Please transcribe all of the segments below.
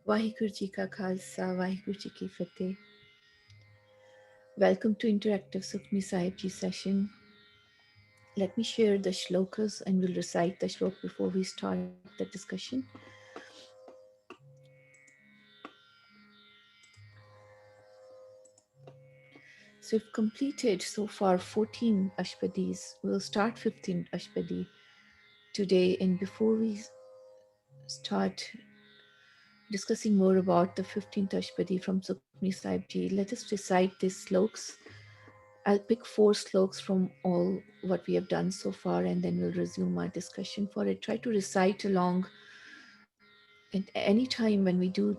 Vaheguru Ji Ka Khalsa, Vaheguru Ji Ki Fateh. Welcome to Interactive Sukhmani Sahib Ji session. Let me share the shlokas and we'll recite the shlok before we start the discussion. So we've completed so far 14 Ashpadis. We'll start 15th Ashpadi today. And before we start discussing more about the 15th Ashpadi from Sukhmani Sahib Ji, let us recite these sloks. I'll pick 4 sloks from all what we have done so far and then we'll resume our discussion for it. Try to recite along at any time when we do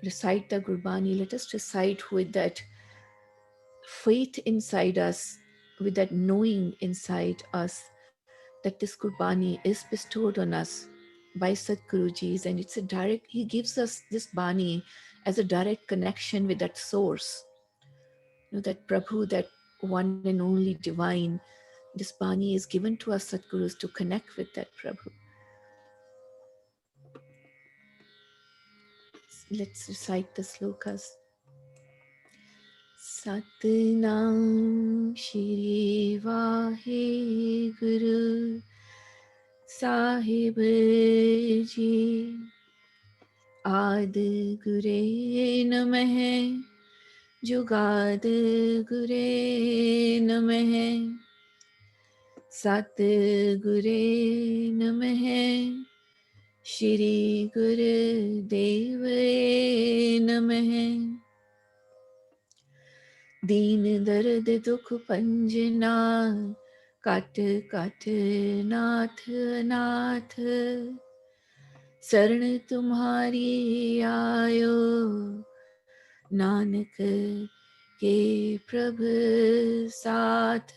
recite the Gurbani, let us recite with that faith inside us, with that knowing inside us that this Gurbani is bestowed on us by Sadhguruji's, and it's a direct, he gives us this Bani as a direct connection with that source, that Prabhu, that one and only divine. This Bani is given to us Sadgurus to connect with that Prabhu. Let's recite the slokas. Satnam Shri Vaheguru Sahib Ji Adi Gure Namah Jugad Gure Namah Sat Gure Namah Shri Guru Dev Namah Deen Dard Dukh Panjna Kat Kat Nath Nath Saran Tumhari Aayo Nanak Ke Prabh Saath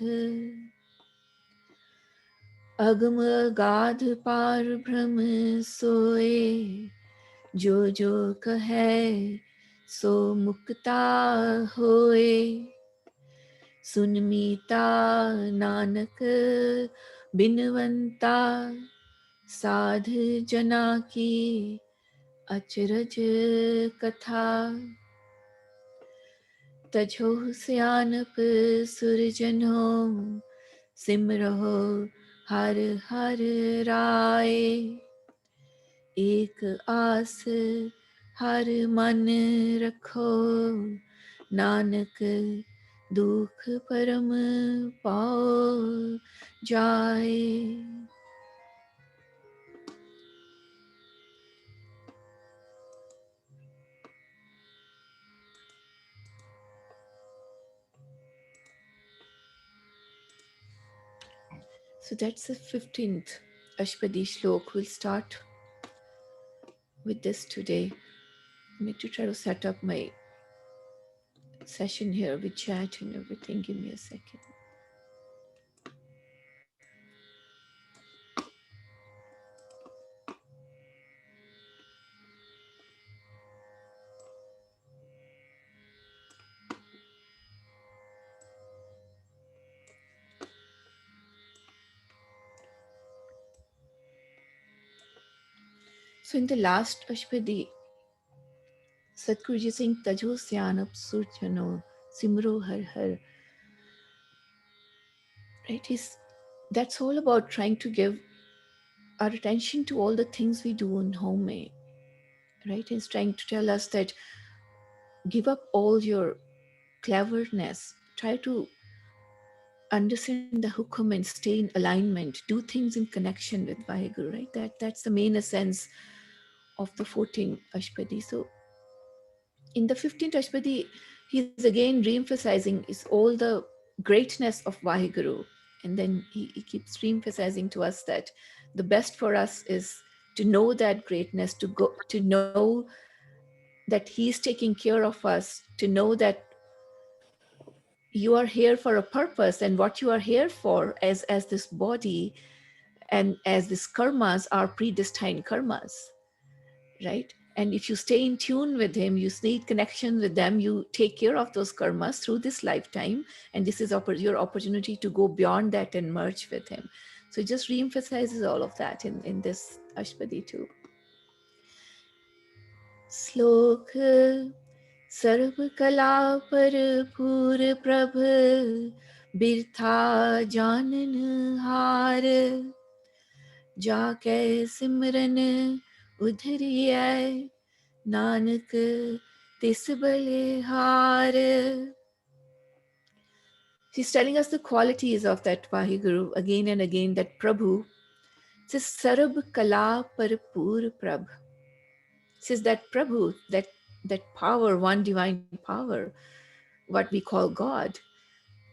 अगम गाध पार भ्रम सोए जो जो कहे सो मुक्ता होए सुन मीता नानक बिनवंता साध जना की अचरज कथा तजो सियानप सुरजनो सिमरहो हर हर राय एक आस हर मन रखो नानक दुख परम पाओ जाए. So that's the 15th Ashpadi Shlok. We'll start with this today. I need to try to set up my session here with chat and everything. Give me a second. So in the last Ashpadi, Satguruji saying Tajo Syanap Surjano Simro Har Har. Right? That's all about trying to give our attention to all the things we do in home. Right? He's trying to tell us that give up all your cleverness. Try to understand the hukum and stay in alignment. Do things in connection with Vaheguru, right? That's the main essence of the 14th Ashpadi. So in the 15th Ashpadi, he's again re-emphasizing is all the greatness of Vaheguru. And then he keeps re-emphasizing to us that the best for us is to know that greatness, to know that he's taking care of us, to know that you are here for a purpose, and what you are here for as this body and as these karmas are predestined karmas, right? And if you stay in tune with him, you stay in connection with them, you take care of those karmas through this lifetime, and this is your opportunity to go beyond that and merge with him. So it just re-emphasizes all of that in this Ashpadi too. श्लोक सर्व कला पर पूर प्रभ बिरथा जानन हार जाके सिमरन उधरियै नानक तिस बलिहार. She's telling us the qualities of that Vaheguru again and again, that Prabhu. Says Sarab Kala Parpur Prabh. Says that Prabhu, that power, one divine power, what we call God,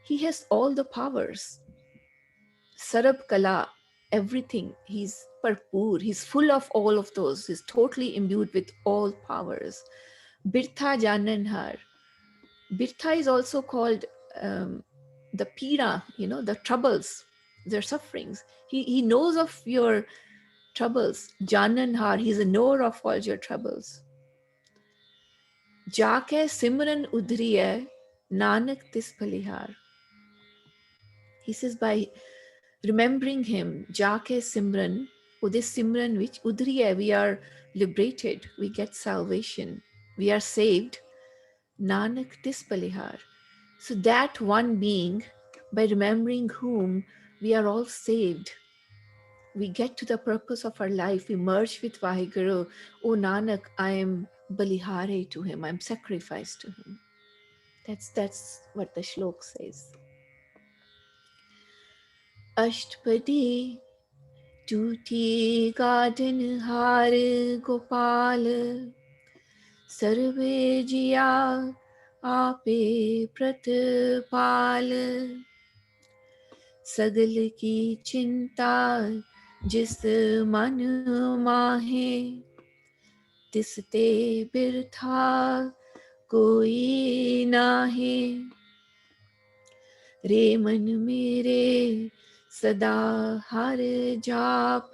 he has all the powers. Sarab Kala, everything. He's Parpur, he's full of all of those. He's totally imbued with all powers. Birtha Jananhar. Birtha is also called the pira, the troubles, their sufferings. He knows of your troubles. Jananhar, he's a knower of all your troubles. Jaake Simran Udriya Nanak Tis Palihar. He says, by remembering him, Jaake Simran, this Simran which Udriya, we are liberated, we get salvation, we are saved. Nanak Tis Palihar. So that one being, by remembering whom we are all saved, we get to the purpose of our life, we merge with Vaheguru. Oh Nanak, I am balihare to him, I'm sacrificed to him. That's what the shlok says. Ashtpadi tuti garden har gopal sarve jiya ape pratpal सगल की चिंता जिस मन माहे तिसते बिरथा कोई नाहे रे मन मेरे सदा हर जाप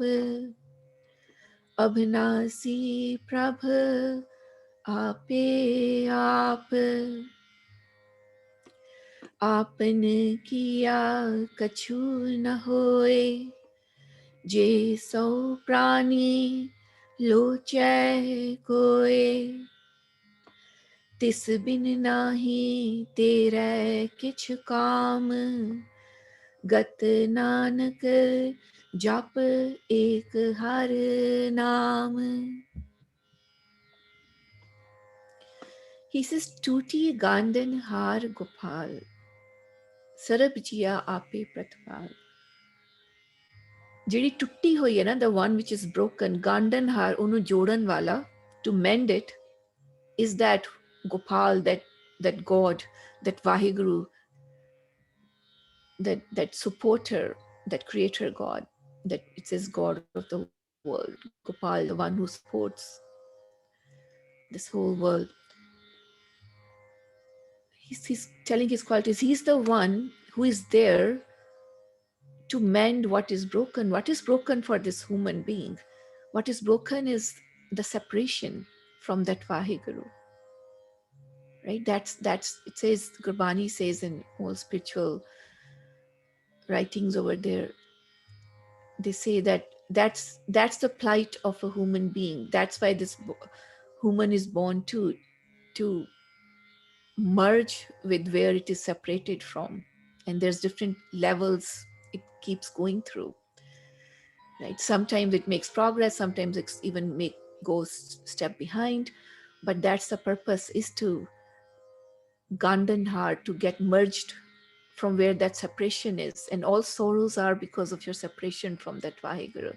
अभनासी प्रभ आपे आप आपन किया कछु न होए जे सौ प्राणी लोचै कोय तिस बिन नाही तेरे किछ काम गत नानक जप एक हर नाम. He says, Tuti Gandan Har Gopal Sarab Jiya Ape Pratpal. ਜਿਹੜੀ ਟੁੱਟੀ ਹੋਈ ਹੈ ਨਾ, the one which is broken, ਗਾਂਡਨ ਹਾਰ, ਉਹਨੂੰ ਜੋੜਨ ਵਾਲਾ, to mend it, is that Gopal, that God, that Vaheguru, that supporter, that creator God, that it says God of the world, Gopal, the one who supports this whole world. He's telling his qualities. He's the one who is there to mend what is broken. What is broken for this human being? What is broken is the separation from that Vaheguru. Right? That's it says, Gurbani says in all spiritual writings over there, they say that's the plight of a human being. That's why this human is born to merge with where it is separated from. And there's different levels it keeps going through. Right? Sometimes it makes progress, sometimes it even goes step behind, but that's the purpose, is to Gandhanhar, to get merged from where that separation is. And all sorrows are because of your separation from that Vaheguru.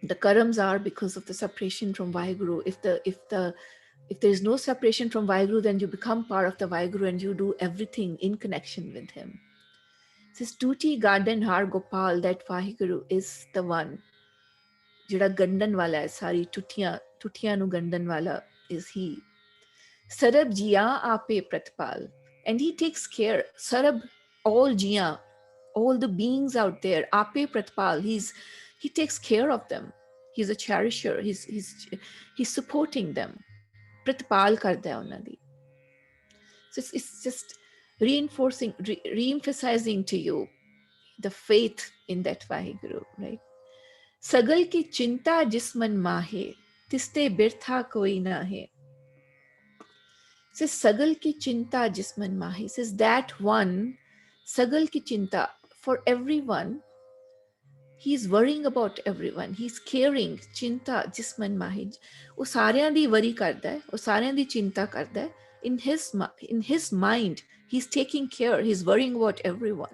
The karams are because of the separation from Vaheguru. If there is no separation from Vaheguru, then you become part of the Vaheguru and you do everything in connection with him. It says, Tuti Gandhanhar Gopal, that Vaheguru is the one ਜਿਹੜਾ ਗੰਢਣ ਵਾਲਾ ਹੈ, ਸਾਰੀ ਟੁੱਟੀਆਂ ਨੂੰ ਗੰਢਣ ਵਾਲਾ is he. Sarab Jiya Ape Pratpal. And he takes care. Sarab, all Jiya, all the beings out there, Ape Pratpal, he takes care of them. He's a cherisher. He's supporting them. Pratpal karda hai ਉਹਨਾਂ ਦੀ. So it's just reinforcing, re-emphasizing to you the faith in that Vaheguru, right? Sagal ki chinta jis man mahe. तिस्ते बिरथा कोई ना है. Says Sagal ki chinta jisman mahi. Says that one, Sagal ki chinta, for everyone, he's worrying about everyone. He's caring. Chinta jisman mahi. ਉਹ ਸਾਰਿਆਂ ਦੀ ਵਰੀ ਕਰਦਾ ਹੈ, ਉਹ ਸਾਰਿਆਂ ਦੀ ਚਿੰਤਾ ਕਰਦਾ ਹੈ. In his mind, he's taking care. He's worrying about everyone.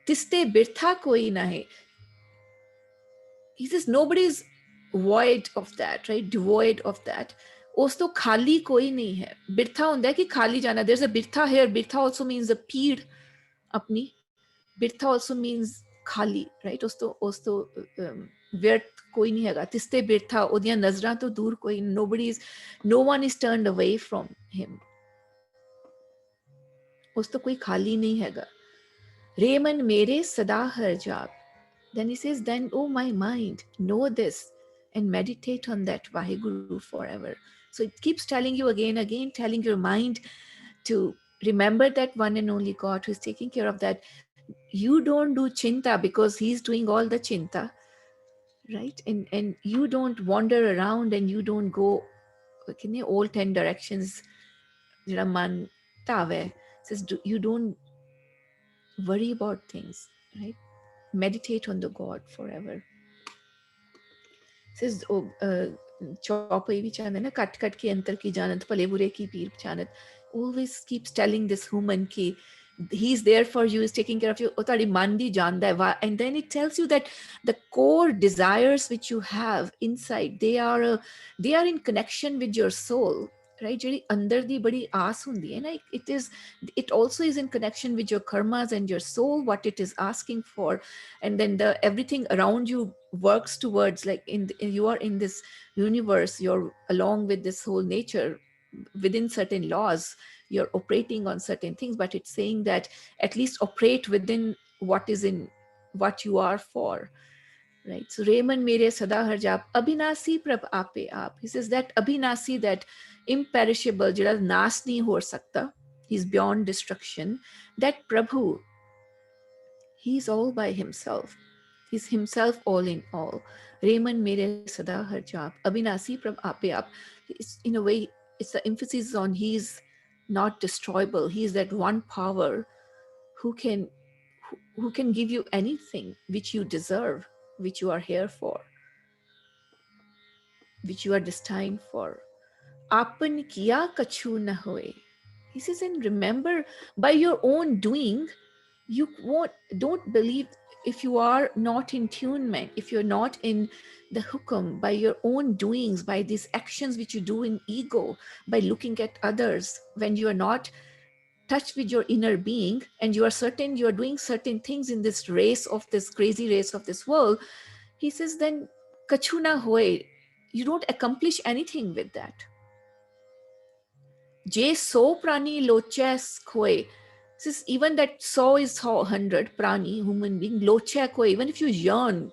तिस्ते बिरथा कोई ना है. He says nobody's void of that, right? Devoid of that. ਉਸ ਤੋਂ ਖਾਲੀ ਕੋਈ ਨਹੀਂ ਹੈ. ਬਿਰਥਾ ਹੁੰਦਾ ਹੈ ਕਿ ਖਾਲੀ ਜਾਣਾ. There's a birtha here. Birtha also means a ਪੀੜ ਆਪਣੀ. Birtha also means ਖਾਲੀ, right? ਉਸ ਤੋਂ ਵਿਅਰਥ ਕੋਈ ਨਹੀਂ ਹੈਗਾ. ਤਿਸਤੇ ਬਿਰਥਾ, ਉਹਦੀਆਂ ਨਜ਼ਰਾਂ ਤੋਂ ਦੂਰ ਕੋਈ. No one is turned away from him. ਉਸ ਤੋਂ ਕੋਈ ਖਾਲੀ ਨਹੀਂ ਹੈਗਾ. ਰੇਮਨ ਮੇਰੇ ਸਦਾ ਹਰ ਜਾਪ. Then he says, then, oh my mind, know this and meditate on that Vaheguru forever. So it keeps telling you again, telling your mind to remember that one and only God who is taking care of that. You don't do chinta because he's doing all the chinta, right? And you don't wander around and you don't go all 10 directions. Man tave says you don't worry about things, right? Meditate on the God forever. Says ਚੌਪਈ ਵਿੱਚ ਆਉਂਦਾ ਨਾ ਕੱਟ ਕੱਟ ਕੇ ਅੰਤਰ ਕੀ ਜਾਣਤ ਭਲੇ ਬੁਰੇ ਕੀ ਪੀਰ ਪਛਾਨਤ. Always keeps telling this human ki he's there for you, is taking care of you. ਉਹ ਤੁਹਾਡੀ ਮਨ ਦੀ ਜਾਣਦਾ ਹੈ. And then it tells you that the core desires which you have inside, they are in connection with your soul, right? ਜਿਹੜੀ ਅੰਦਰ ਦੀ ਬੜੀ ਆਸ ਹੁੰਦੀ ਹੈ ਨਾ, it also is in connection with your karmas and your soul, what it is asking for. And then everything around you works towards, like you are in this universe, you're along with this whole nature within certain laws, you're operating on certain things, but it's saying that at least operate within what you are for, right? So Raymond mere sada har jap abhinasi prab ape aap. He says that abhinasi, that imperishable, jada naas nahi ho sakta, he's beyond destruction, that Prabhu, he's all by himself. He's himself all in all. Raymond mere sada har jap abhinasi prab ape aap. In a way, it's the emphasis on he's not destroyable. He's that one power who can give you anything which you deserve, which you are here for, which you are destined for. Apan kiya kachu na hoye. He says, and remember, by your own doing, don't believe, if you are not in tunement, if you're not in the hukum, by your own doings, by these actions which you do in ego, by looking at others, when you are not touched with your inner being, and you are certain you are doing certain things in this crazy race of this world, he says, then kachuna hoye, you don't accomplish anything with that. Je so prani loches khoe. Says even that so is 100 prani, human being, loche khoe, even if you yearn,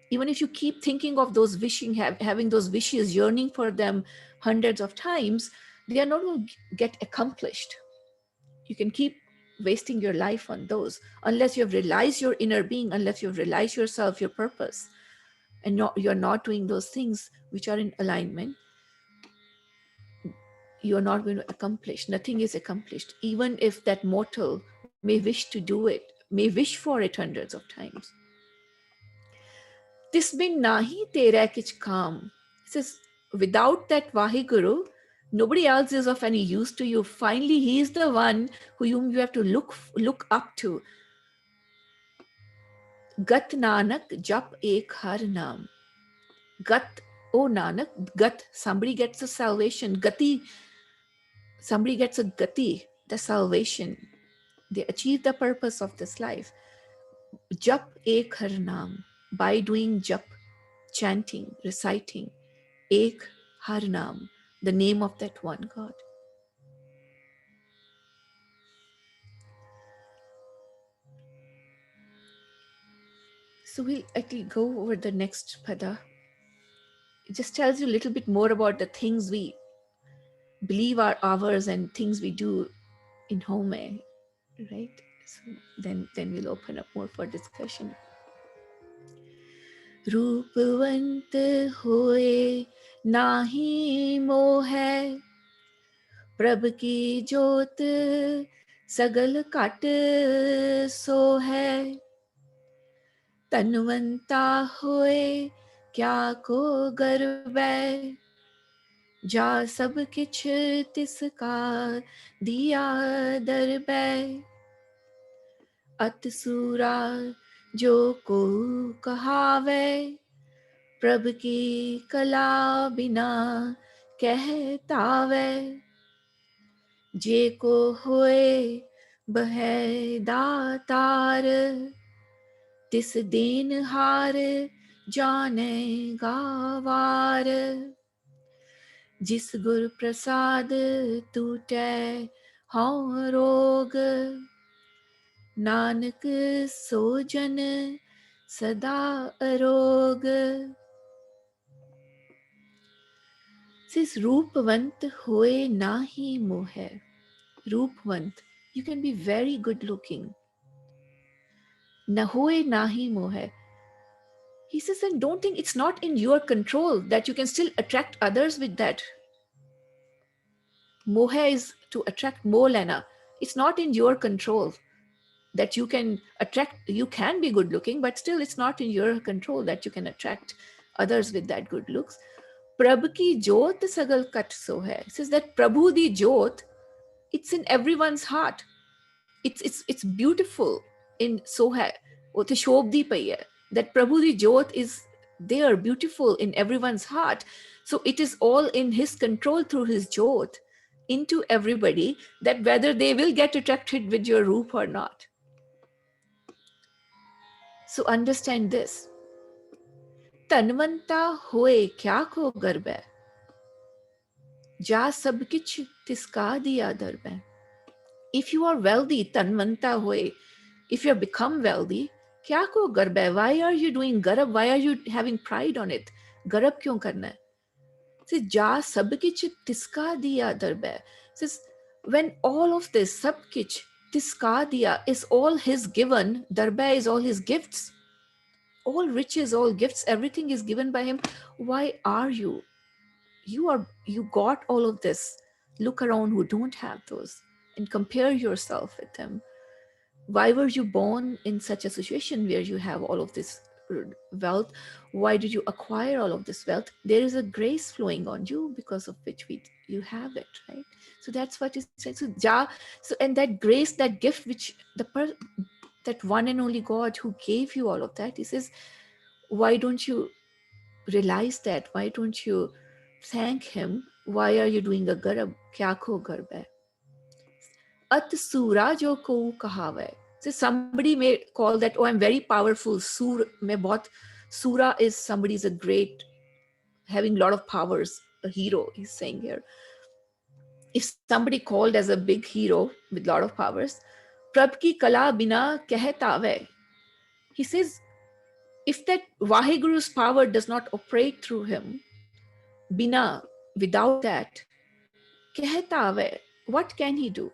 even if you keep thinking of those having those wishes, yearning for them hundreds of times, they are not going to get accomplished. You can keep wasting your life on those unless you have realized your inner being, unless you have realized yourself, your purpose, and you're not doing those things which are in alignment. You're not going to accomplish. Nothing is accomplished. Even if that mortal may wish to do it, may wish for it hundreds of times. Tis bin nahi tera kich kam. It says, without that Vaheguru, nobody else is of any use to you. Finally, he is the one whom you have to look up to. Gat Nanak jap ek har naam. Gat, oh Nanak, Gat, somebody gets a salvation. Gati, somebody gets a gati, the salvation. They achieve the purpose of this life. Jap ek har naam, by doing jap, chanting, reciting, ek har naam, the name of that one God. So we'll actually go over the next pada. It just tells you a little bit more about the things we believe are ours and things we do in home, right? So then we'll open up more for discussion. Roopwant होए नाही मोह, प्रभ की जोत सगल काट सो है। तनवंता होए क्या को गर्वै, जा सब किछ तिसका दिया दरबै। अत सूरा जो को कहावे, प्रभ की कला बिना कहतावे। जे को होए बह दातार, तिस देन हार जाने गावार। जिस गुर प्रसाद टूटै हौं रोग, नानक सो जन सदा अरोग। Says रूपवंत होए नाही मोह। Roopwant, you can be very good looking. Na hoye nahi moh. He says, and don't think it's not in your control that you can still attract others with that. Moha is to attract more lena. It's not in your control that you can attract. You can be good looking, but still it's not in your control that you can attract others with that good looks. Prabh ki jot sagal kat so hai. It says that Prabhu di jot, it's in everyone's heart. It's beautiful in so hai. Ote shobdi pai hai. That Prabhu di jot is there, beautiful in everyone's heart. So it is all in his control through his jot into everybody, that whether they will get attracted with your roop or not. So understand this. Tanvanta hoye kya ko garbe, ja sab kich tiska diya darbe. If you are wealthy, tanvanta hoye, if you have become wealthy, kya ko garbe, why are you doing garab, why are you having pride on it? Garab kyun karna hai? Says ja sab kich tiska diya darbe. Says when all of this sab kich tiska diya is all his given, darbe is all his gifts, all riches, all gifts, everything is given by him. Why are you you got all of this? Look around who don't have those and compare yourself with them. Why were you born in such a situation where you have all of this wealth? Why did you acquire all of this wealth? There is a grace flowing on you because of which you have it, right? So that's what is said. So and that grace, that gift which that one and only God who gave you all of that, he says, why don't you realize that? Why don't you thank him? Why are you doing a garab? Kya ko garb hai? At sura jo ko kahave. So somebody may call that, oh, I'm very powerful. Sur mein bahut, sura is somebody's a great, having a lot of powers, a hero, he's saying here. If somebody called as a big hero with a lot of powers, Prab ki kala bina kehtave. He says, if that Vaheguru's power does not operate through him, bina, without that, kehtave, what can he do?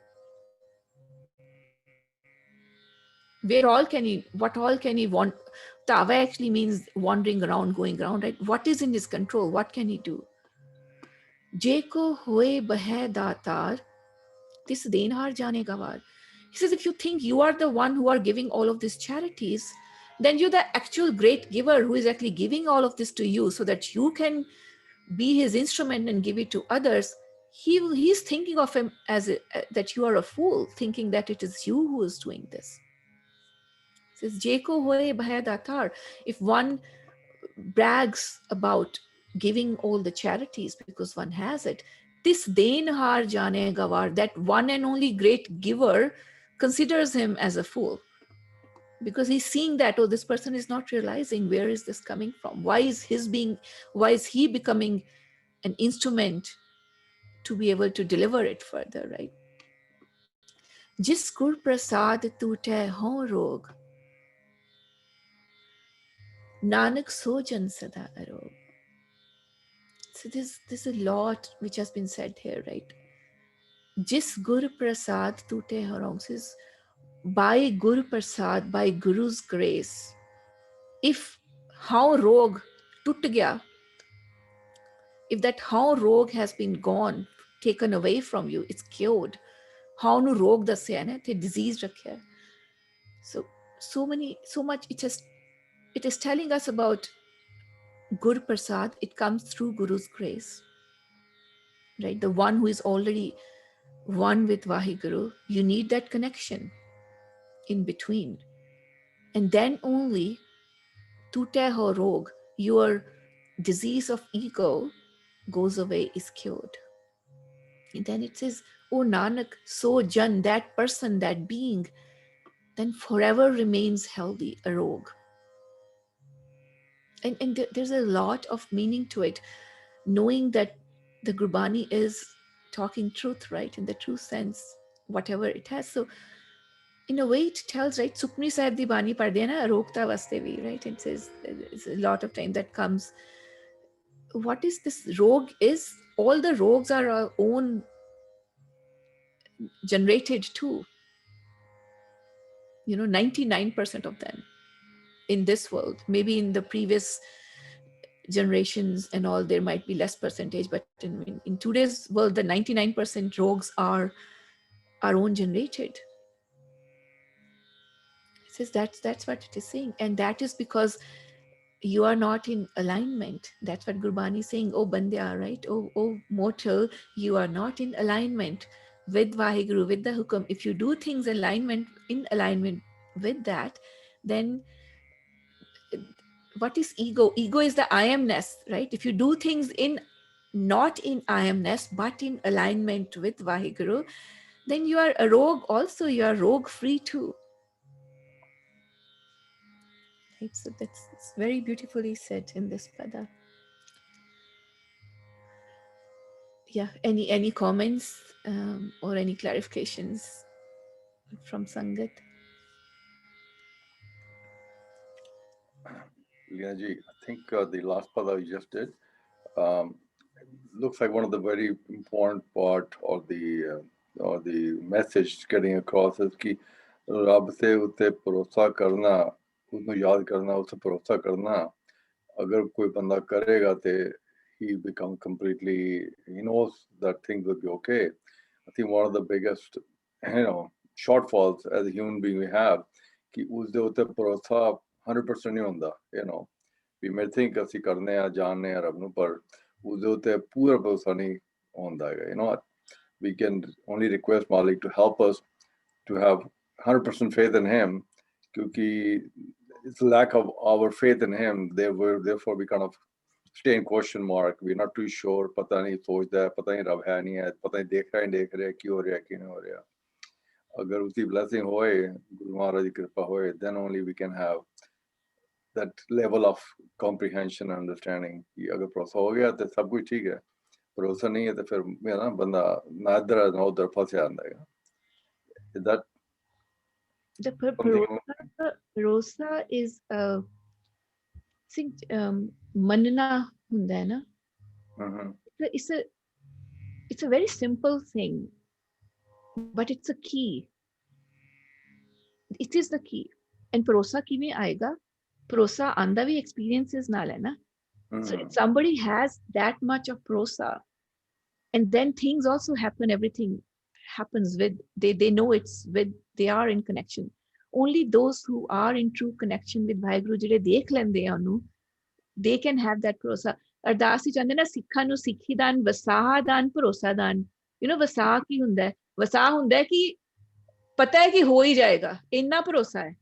Where all can he, what all can he want? Tava actually means wandering around, going around, right? What is in his control? What can he do? Jeko hoye bahe datar, tis denhar jane gawar. He says, if you think you are the one who are giving all of these charities, then you're the actual great giver who is actually giving all of this to you so that you can be his instrument and give it to others. He's thinking of him as that you are a fool, thinking that it is you who is doing this. It says, Jeko hoye bhaya datar. If one brags about giving all the charities because one has it, this den har jane gawar, that one and only great giver considers him as a fool, because he's seeing that, oh, this person is not realizing where is this coming from, why is he becoming an instrument to be able to deliver it further, right? Jis gur prasad tute ho rog, nanak sojan sada arog. So there's a lot which has been said here, right? Jis gur prasad tute ho rog, says by gur prasad, by guru's grace, if how rog tut gaya, if that how rog has been gone, taken away from you, it's cured. How nu rog dasya na te disease rakha. So so much it is telling us about Gur Prasad. It comes through Guru's grace, right? The one who is already one with Vaheguru. You need that connection in between. And then only Tute Ho Rog, your disease of ego goes away, is cured. And then it says, O Nanak, so Jan, that person, that being, then forever remains healthy, a rogue. And there's a lot of meaning to it, knowing that the Gurbani is talking truth, right, in the true sense, whatever it has. So in a way it tells, right, Sukhmani Sahib di Bani padde na rokta vaste vi, right? It says it's a lot of time that comes. What is this rogue? Is all the rogues are our own generated too, 99% of them in this world. Maybe in the previous generations and all there might be less percentage, but in today's world the 99% rogues are our own generated. It says that's what it is saying, and that is because you are not in alignment. That's what Gurbani is saying. Oh bandya, right? Oh mortal, you are not in alignment with Vaheguru, with the hukum. If you do things in alignment with that, then what is ego? Ego is the I amness, right? If you do things in not in I amness but in alignment with Vaheguru, then you are a rogue also. You are rogue free too. Right? So it's very beautifully said in this pada. Yeah, any comments or any clarifications from Sangat? Leena I think the last pada you just did um, looks like one of the very important part or the message getting across is कि रब से उते भरोसा करना, उसको याद करना, उसे भरोसा करना. अगर कोई बंदा करेगा ते he become completely, he knows that things will be okay. I think one of the biggest, shortfalls as a human being we have कि उसदे उते भरोसा 100% नहीं होता, we may think ਅਸੀਂ ਕਰਨੇ ਆ ਜਾਣਨੇ ਆ ਰੱਬ ਨੂੰ ਪਰ ਉਹਦੇ ਉੱਤੇ ਪੂਰਾ ਭਰੋਸਾ ਨਹੀਂ ਹੁੰਦਾ ਹੈਗਾ. We can only request Malik to help us to have 100% faith in him क्योंकि it's lack of our faith in him therefore we kind of stay in question mark. We're not too sure. पता नहीं सोचदा है, पता नहीं रब है नहीं है, पता नहीं देख रहा है नहीं देख रहा है, की हो रहा है की नहीं हो रहा. अगर उसकी blessing होए, गुरु महाराज की कृपा होए, then only we can have that level of comprehension and understanding कि अगर भरोसा हो गया तो सब कुछ ठीक है, भरोसा नहीं है तो फिर बंदा ना इधर ना उधर फंस जाता है. Is that The something? Rosa is think manna hunda hai na. Mm-hmm. It's a very simple thing, but it's a key. It is the key. And भरोसा किवें आएगा? भरोसा आंदा भी experiences नाल है ना. So if somebody has that much of prosa, and then things also happen, everything happens with, they know it's with, they are in connection. Only those who are in true connection with Vaheguru ਜਿਹੜੇ ਦੇਖ ਲੈਂਦੇ ਆ ਉਹਨੂੰ, they can have that prosa. ਅਰਦਾਸ ਹੀ ਚਾਹੁੰਦੇ ਨਾ ਸਿੱਖਾਂ ਨੂੰ ਸਿੱਖੀ ਦਾਨ, ਵਸਾਹ ਦਾਨ, ਭਰੋਸਾ ਦਾਨ. ਵਸਾਹ ਕੀ ਹੁੰਦਾ ਹੈ? ਵਸਾਹ ਹੁੰਦਾ ਹੈ ਕਿ ਪਤਾ ਹੈ ਕਿ ਹੋ ਹੀ ਜਾਏਗਾ, ਇੰਨਾ ਭਰੋਸਾ ਹੈ.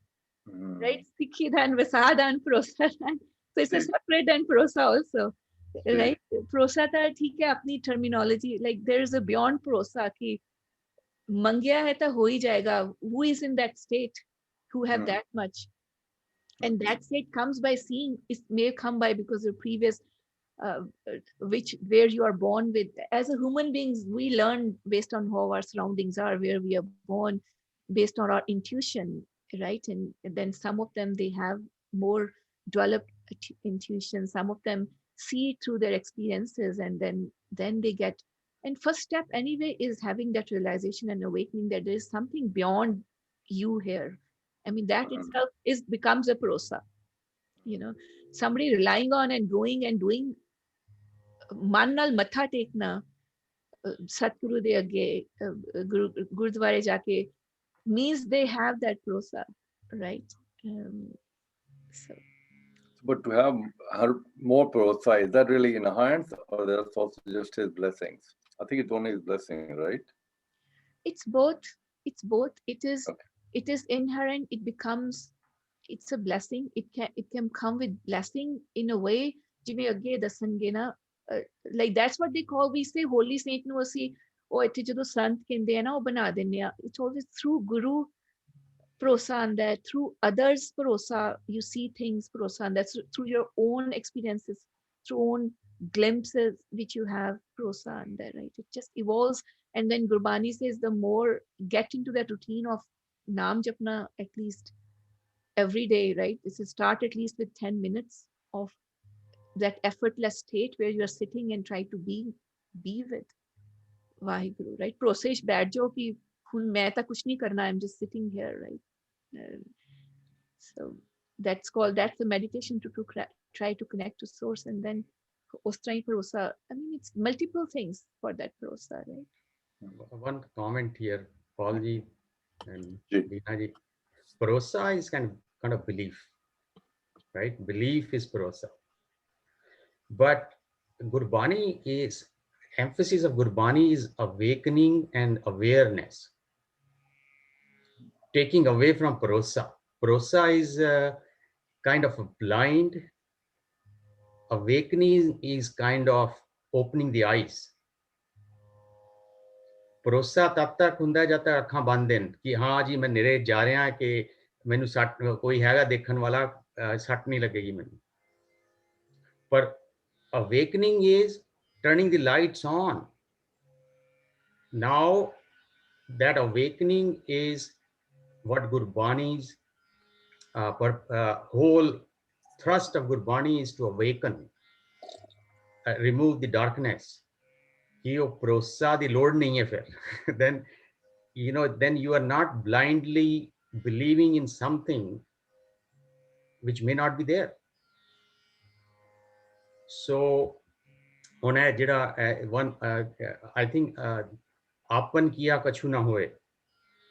Right? Sikhi dan, Vasadan, Prosa dan. So it's a separate and Prosa also. Right? Prosa ta theek hai apni terminology. Like there is a beyond Prosa ki mangya hai ta ho hi jayega. Who is in that state? Who have that much? And that state comes by seeing, it may come by because of previous uh, where you are born with. As a human beings, we learn based on how our surroundings are, where we are born, based on our intuition, right? And then some of them, they have more developed intuition. Some of them see through their experiences, and then they get. And first step anyway is having that realization and awakening that there is something beyond you here. I mean, that itself becomes a prosa. you know, somebody relying on and going and doing man ਨਾਲ ਮੱਥਾ ਟੇਕਣਾ ਸਤਿਗੁਰੂ ਦੇ ਅੱਗੇ ਗੁਰਦੁਆਰੇ ਜਾ ਕੇ means they have that prosa, right? So But to have her more protsa, is that really in our hands, or that's also just his blessings? I think it's only his blessing, right? it's both. It's both. Okay. It is inherent. It becomes, it's a blessing. It can come with blessing in a way ਜਿਵੇਂ ਅੱਗੇ ਦੱਸਣਗੇ ਨਾ, like that's what they call, we say holy saint ਨੂੰ ਅਸੀਂ ਉਹ ਇੱਥੇ ਜਦੋਂ ਸੰਤ ਕਹਿੰਦੇ ਆ ਨਾ ਉਹ ਬਣਾ ਦਿੰਦੇ ਆ, it's always through guru prosa, and that through others prosa you see things prosa, and that's through your own experiences, through own glimpses which you have prosa, and that, right, it just evolves. And then Gurbani says the more get into that routine of naam japna at least every day, right, this is start at least with 10 minutes of that effortless state where you are sitting and try to be with Vaheguru, right, process बैठ जाओ कि ਹੁਣ मैं ਤਾਂ कुछ नहीं करना, I'm just sitting here, right. Uh, so that's called, that's the meditation to try to connect to source, and then us tarah hi bharosa, I mean it's multiple things for that bharosa, right. One comment here, Paulji and Ji. Dinaji. Bharosa is kind of belief, right? Belief is bharosa. But Gurbani is, emphasis of Gurbani is awakening and awareness, taking away from bharosa. Bharosa is kind of a blind. Awakening is kind of opening the eyes. ਭਰੋਸਾ ਤਦ ਤੱਕ ਹੁੰਦਾ ਜਦ ਤੱਕ ਅੱਖਾਂ ਬੰਦ ਹਨ ਕਿ ਹਾਂ ਜੀ ਮੈਂ ਨਿਰੇ ਜਾ ਰਿਹਾ ਕਿ ਮੈਨੂੰ ਸੱਟ ਕੋਈ ਹੈਗਾ ਦੇਖਣ ਵਾਲਾ, ਸੱਟ ਨਹੀਂ ਲੱਗੇਗੀ ਮੈਨੂੰ। ਪਰ awakening is turning the lights on. Now that awakening is what Gurbani's whole thrust of Gurbani is to awaken, remove the darkness. कि वो भरोसा दी लोड़ नहीं है फिर then then you are not blindly believing in something which may not be there. So on है जिहड़ा one I think आपन किया कछु ना होए,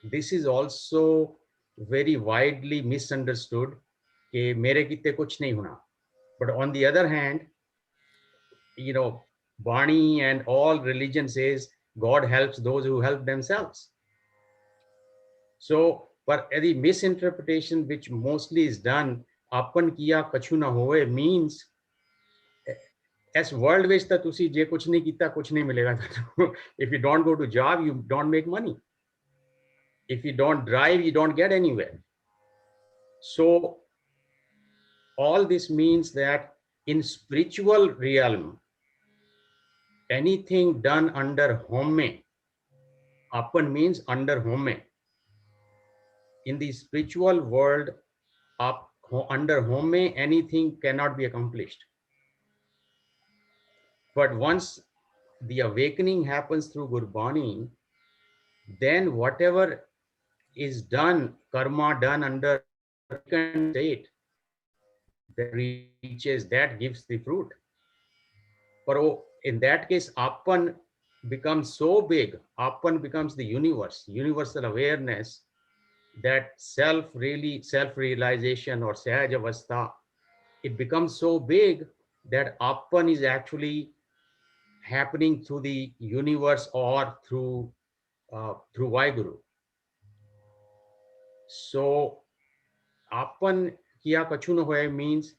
this is also very widely misunderstood कि मेरे किते कुछ नहीं होना. But on the other hand, Bani and all religion says God helps those who help themselves. So, but the misinterpretation which mostly is done, apan kiya kachu na hoye, means as world ਵਿੱਚ ਤਾਂ ਤੁਸੀਂ ਜੇ ਕੁਝ ਨਹੀਂ ਕੀਤਾ ਕੁਝ ਨਹੀਂ ਮਿਲੇਗਾ. If you don't go to job, you don't make money. If you don't drive, you don't get anywhere. So all this means that in spiritual realm, anything done under home, apan means under home. In the spiritual world, under home, anything cannot be accomplished. But once the awakening happens through Gurbani, then whatever is done, karma done under awakened state, that reaches, that gives the fruit. But in that case, Apan becomes so big, Apan becomes the universe, universal awareness, that self-realization or Sahaj Avastha, it becomes so big that Apan is actually happening through the universe or through Vaheguru. So Apan kiya kachu na hoye means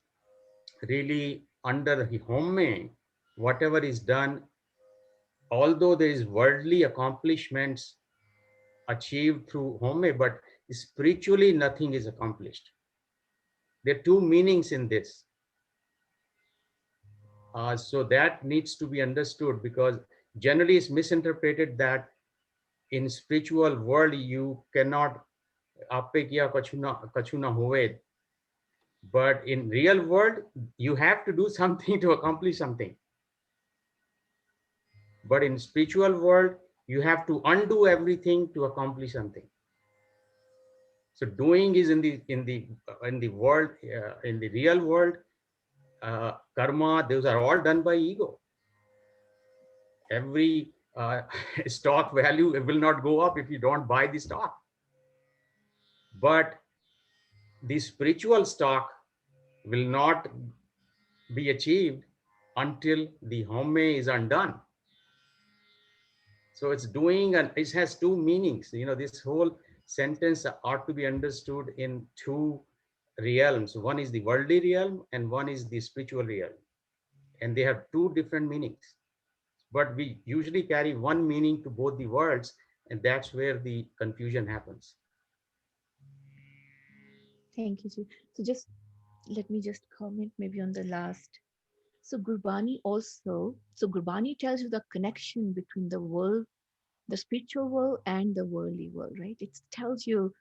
really under the home, whatever is done, although there is worldly accomplishments achieved through home, but spiritually nothing is accomplished. There are two meanings in this. So that needs to be understood, because generally it's misinterpreted that in spiritual world you cannot ape kiya kachu na hoye. But in real world, you have to do something to accomplish something. But in spiritual world, you have to undo everything to accomplish something. So doing is in the world, in the real world, karma. Those are all done by ego. Every stock value will not go up if you don't buy the stock. But the spiritual stock will not be achieved until the home is undone. So it's doing, and it has two meanings. This whole sentence ought to be understood in two realms. One is the worldly realm and one is the spiritual realm. And they have two different meanings. But we usually carry one meaning to both the words, and that's where the confusion happens. Thank you, Ji. So just let me just comment maybe on the last. So Gurbani also, so Gurbani tells you the connection between the world, the spiritual world and the worldly world, right? It tells you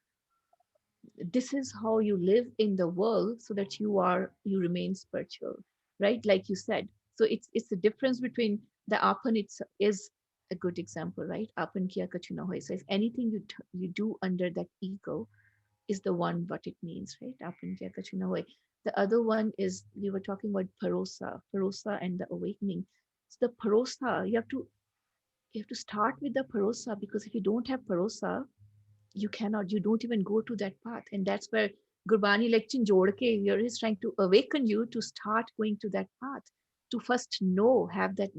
this is how you live in the world so that you remain spiritual, right? Like you said. So it's the difference between the apan. It's is a good example, right? Apan kiya kachu na hoy. So if anything you do under that ego is the one what it means, right? Apan kiya kachu na hoy. The other one is we were talking about parosa and the awakening. So the parosa, you have to start with the parosa, because if you don't have parosa, you don't even go to that path. And that's where Gurbani lecture jod ke here is trying to awaken you to start going to that path, to first know, have that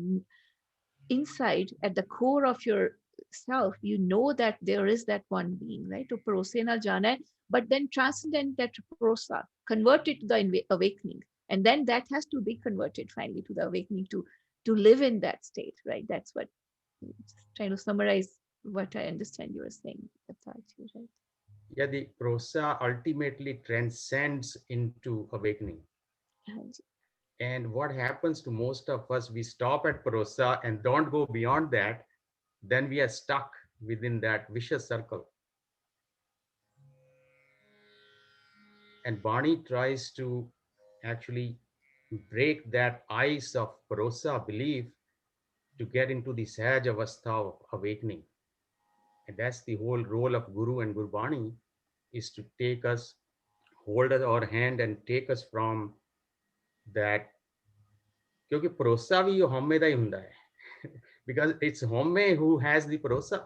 inside at the core of your self, you know that there is that one being, right? To parose na jana hai, but then transcend that prosa, convert it to the awakening, and then that has to be converted finally to the awakening, to live in that state, right? That's what, just trying to summarize what I understand you were saying. That's right. Yeah, the prosa ultimately transcends into awakening. And And what happens to most of us, we stop at prosa and don't go beyond that, then we are stuck within that vicious circle. And Barney tries to actually break that ice of prosa belief to get into the Sahaj Avastha of awakening. And that's the whole role of Guru and Gurbani, is to take us, hold our hand and take us from that. क्योंकि भरोसा भी होमे ਦਾ ਹੀ ਹੁੰਦਾ ਹੈ because it's home who has the parosa.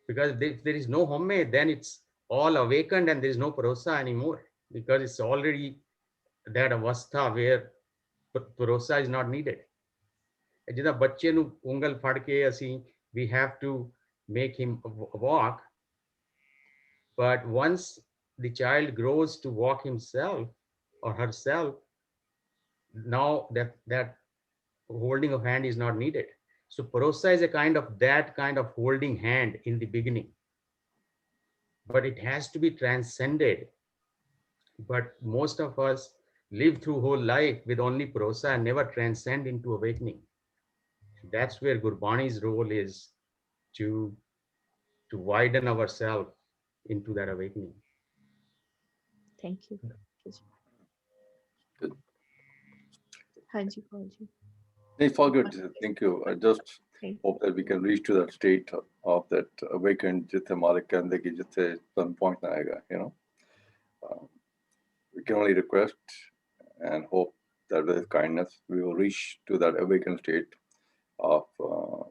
Because if there is no home, then it's all awakened and there is no parosa anymore, because it's already that avastha where parosa is not needed. ਜਿੱਦਾਂ ਬੱਚੇ ਨੂੰ ਉਂਗਲ ਫੜ ਕੇ ਅਸੀਂ we have to make him walk, but once the child grows to walk himself or herself, now that holding of hand is not needed. So parosa is a kind of that kind of holding hand in the beginning, but it has to be transcended. But most of us live through whole life with only parosa and never transcend into awakening. That's where Gurbani's role is, to to widen ourselves into that awakening. thank you. Good. Hanji Paulji. It's all good. Thank you. I just Thank hope that we can reach to that state of that awakened jithe malik kande ki jithe some point na aayega. Uh, we can only request and hope that with kindness we will reach to that awakened state of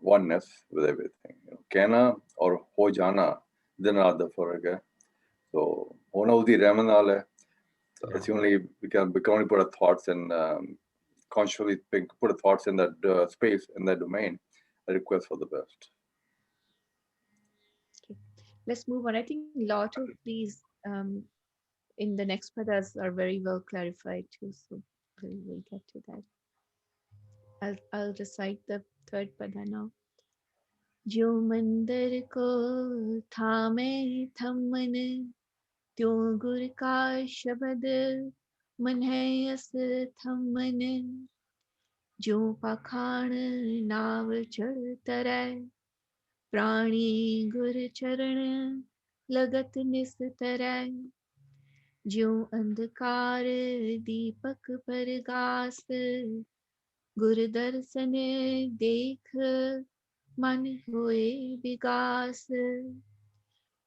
oneness with everything. Kehna or ho jana, din raat da fark hai. So hona usi rahman naal hai. It's only we can only put our thoughts and consciously put our thoughts in that space, in that domain. I request for the best. you. Let's move on. I think a lot of these in the next padas are very well clarified too. So we'll get to that. I'll recite the third pada now. जो मंदिर को थामे थमन, त्यों गुर का शब्द मन है यस थमन, जो पाखाण नाव चढ़ तरै, प्राणी गुर चरण लगत निस्तरै, ज्यों अंधकार दीपक परगास, गुर दर्शन देख मन होए विगास,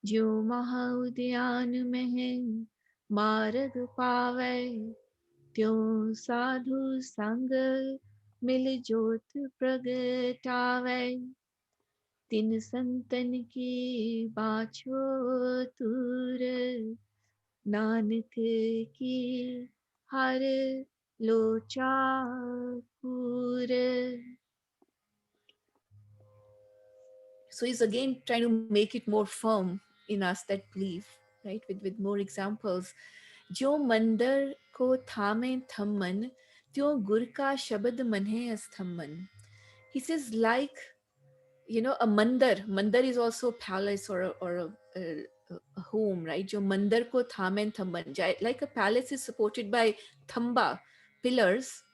ज्यों महा उद्यान में मार्ग पावे, त्यों साधु संग मिल जोत प्रगटावे। तिन संतन की बाछो तूर, नानक की हर लोचा पूर. So he's again trying to make it more firm in us, that belief, right? With more examples. जो मंदर को थामे थम्मन, त्यों गुर का शब्द मन्हे अस्थम्मन. He says, like, a mandar is also a palace or a home, right? जो मंदिर को थामे Thamman, like a palace is supported by thamba, pillars.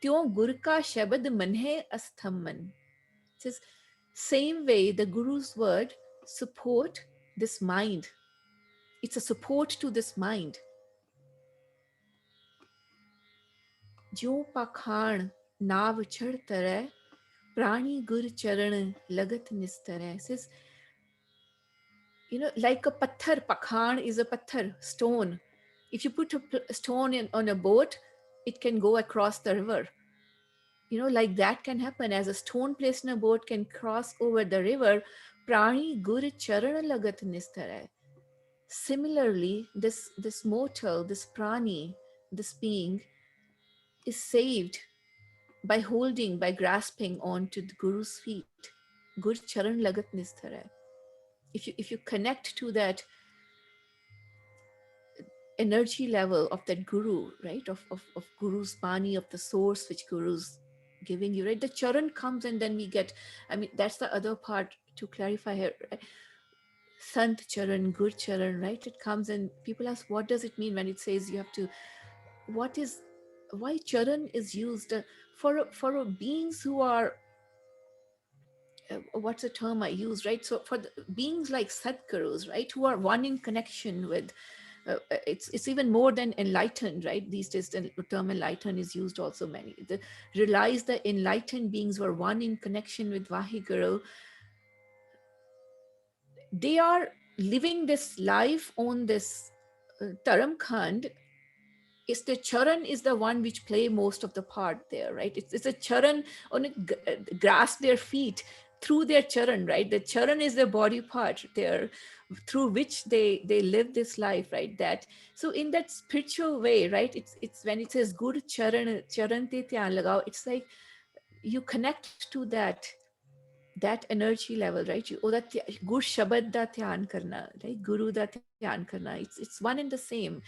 त्यों गुर का शब्द मन्हे अस्थम्मन. It says, same way the Guru's word support this mind. It's a support to this mind. ज्यों पाखाण नाव चढ़ तरह, प्राणी गुर चरण लगत निस्तर. Says, like a patthar, pakhan is a patthar, stone. If you put a stone on a boat, it can go across the river. Like that can happen. As a stone placed in a boat can cross over the river, prani gur charan lagat nistara. Similarly, this mortal, this prani, this being is saved by holding, by grasping onto the Guru's feet. Gur charan lagat nistara. If you connect to that energy level of that guru, right, of Guru's bani, of the source which Guru's giving you, right, the charan comes, and then we get, I mean, that's the other part to clarify here, right? Sant charan, gur charan, right, it comes, and people ask, what does it mean when it says you have to, what is, why charan is used, for beings who are, what's the term I use, right? So for the beings like Sadgurus, right, who are one in connection with, it's even more than enlightened, right? These days, the term enlightened is used also many. Realize the enlightened beings were one in connection with Vaheguru. They are living this life on this Taram Khand. Is the charan is the one which play most of the part there, right? It's a charan on it, grasp their feet through their charan, right? The charan is the body part there, through which they live this life, right? That, so in that spiritual way, right? It's when it says good charan te dhyan lagao, it's like you connect to that energy level, right? You, oh, that good shabad da dhyan karna, right? Guru da dhyan karna. It's one and the same,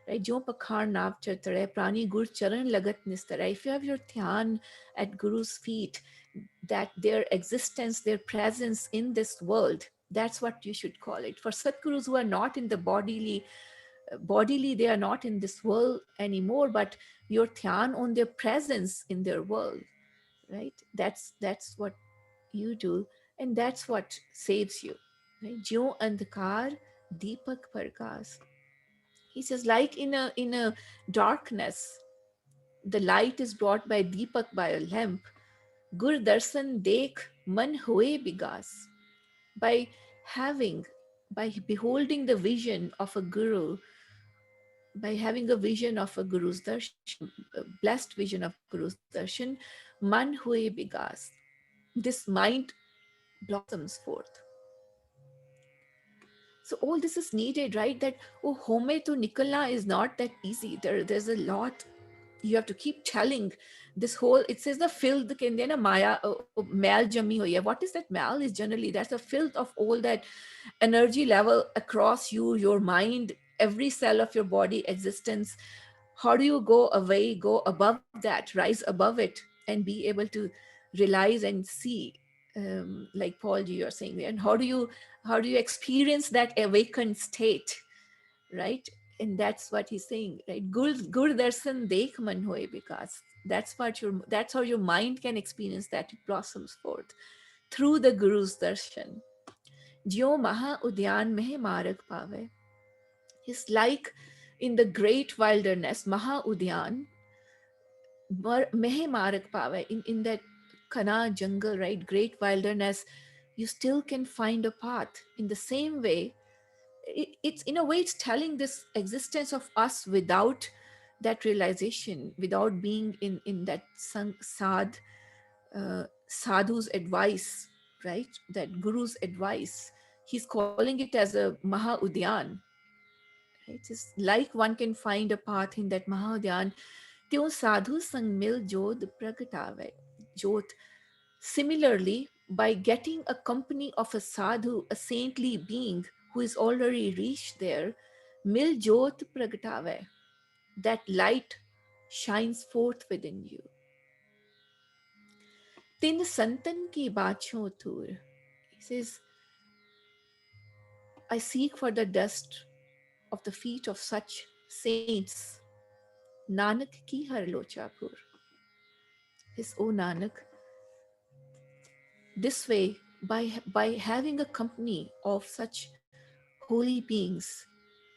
right? Jo pakhar nav chatare, prani gur charan lagat nistara. If you have your dhyan at Guru's feet, that their existence, their presence in this world, that's what you should call it. For Satgurus who are not in the bodily, they are not in this world anymore, but your dhyan on their presence in their world, right? That's what you do, and that's what saves you, right? Jo andhkar deepak parkas. He says, like in a darkness, the light is brought by deepak, by a lamp. Gur darshan dekh man hoye bigas. By having, by beholding the vision of a guru, by having a vision of a guru's darshan, a blessed vision of guru's darshan, man hue bigas. This mind blossoms forth. So all this is needed, right? That oh, home to nikalna is not that easy. There's a lot you have to keep telling. This whole, it says the filth kende na maya mal jammi hui hai. What is that mal? Is generally that's the filth of all that energy level across you, your mind, every cell of your body existence. How do you go away, go above that, rise above it, and be able to realize and see, like Paul you are saying there, and how do you experience that awakened state, right? And that's what he's saying, right? Gur darshan dekh man hoye, because that's how your mind can experience that. It blossoms forth through the Guru's darshan. Jyo maha udyan meh marag pave. It's like in the great wilderness, maha udyan meh marag pave, in that kana jungle, right? Great wilderness, you still can find a path. In the same way, it's in a way it's telling this existence of us without that realization, without being in that sadhu's advice, right? That guru's advice. He's calling it as a Maha Udyan, right? It's like one can find a path in that Maha Udyan. Tyo sadhu sang mil jod pragtave. Jot. Similarly, by getting a company of a sadhu, a saintly being who is already reached there, mil jot pragtave. That light shines forth within you. Tin santan ki bacho tur. He says, I seek for the dust of the feet of such saints. Nanak ki har lochapur. His O Nanak, this way, by having a company of such holy beings,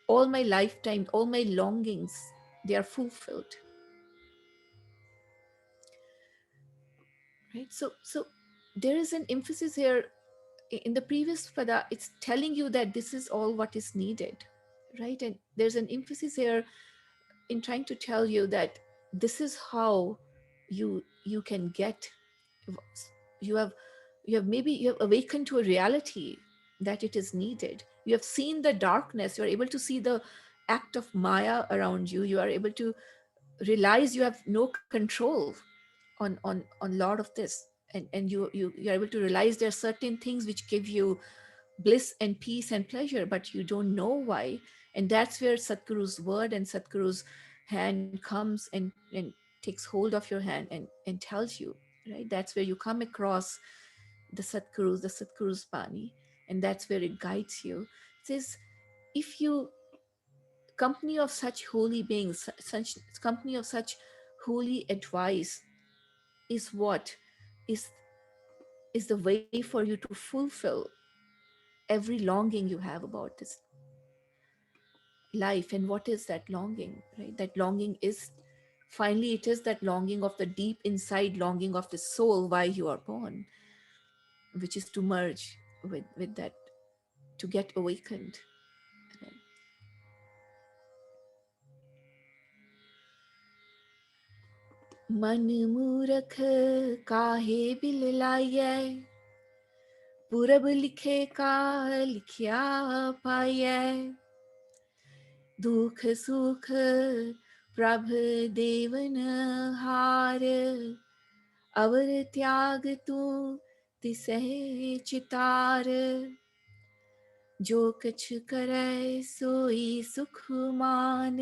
all my lifetime, all my longings, they are fulfilled. Right? So there is an emphasis here in the previous pada, it's telling you that this is all what is needed, right? And there's an emphasis here in trying to tell you that this is how you can get, you have you have awakened to a reality that it is needed. You have seen the darkness, you are able to see the act of maya around you, you are able to realize you have no control on a lot of this, and you're able to realize there are certain things which give you bliss and peace and pleasure, but you don't know why. And that's where Satguru's word and Satguru's hand comes and takes hold of your hand and tells you, right? That's where you come across the Satguru's Bani, and that's where it guides you. It says, if you company of such holy beings, such company of such holy advice is what is is the way for you to fulfill every longing you have about this life. And what is that longing, right? That longing is, finally it is that longing of the deep inside longing of the soul, why you are born, which is to merge with that, to get awakened. मन मूरख काहे bill लायै पूरब लिखे का लिखिया पायै दुख सुख प्रभ देवन हार अवर त्याग तू तिसहे चितार जो कछ करे सोई सुख मान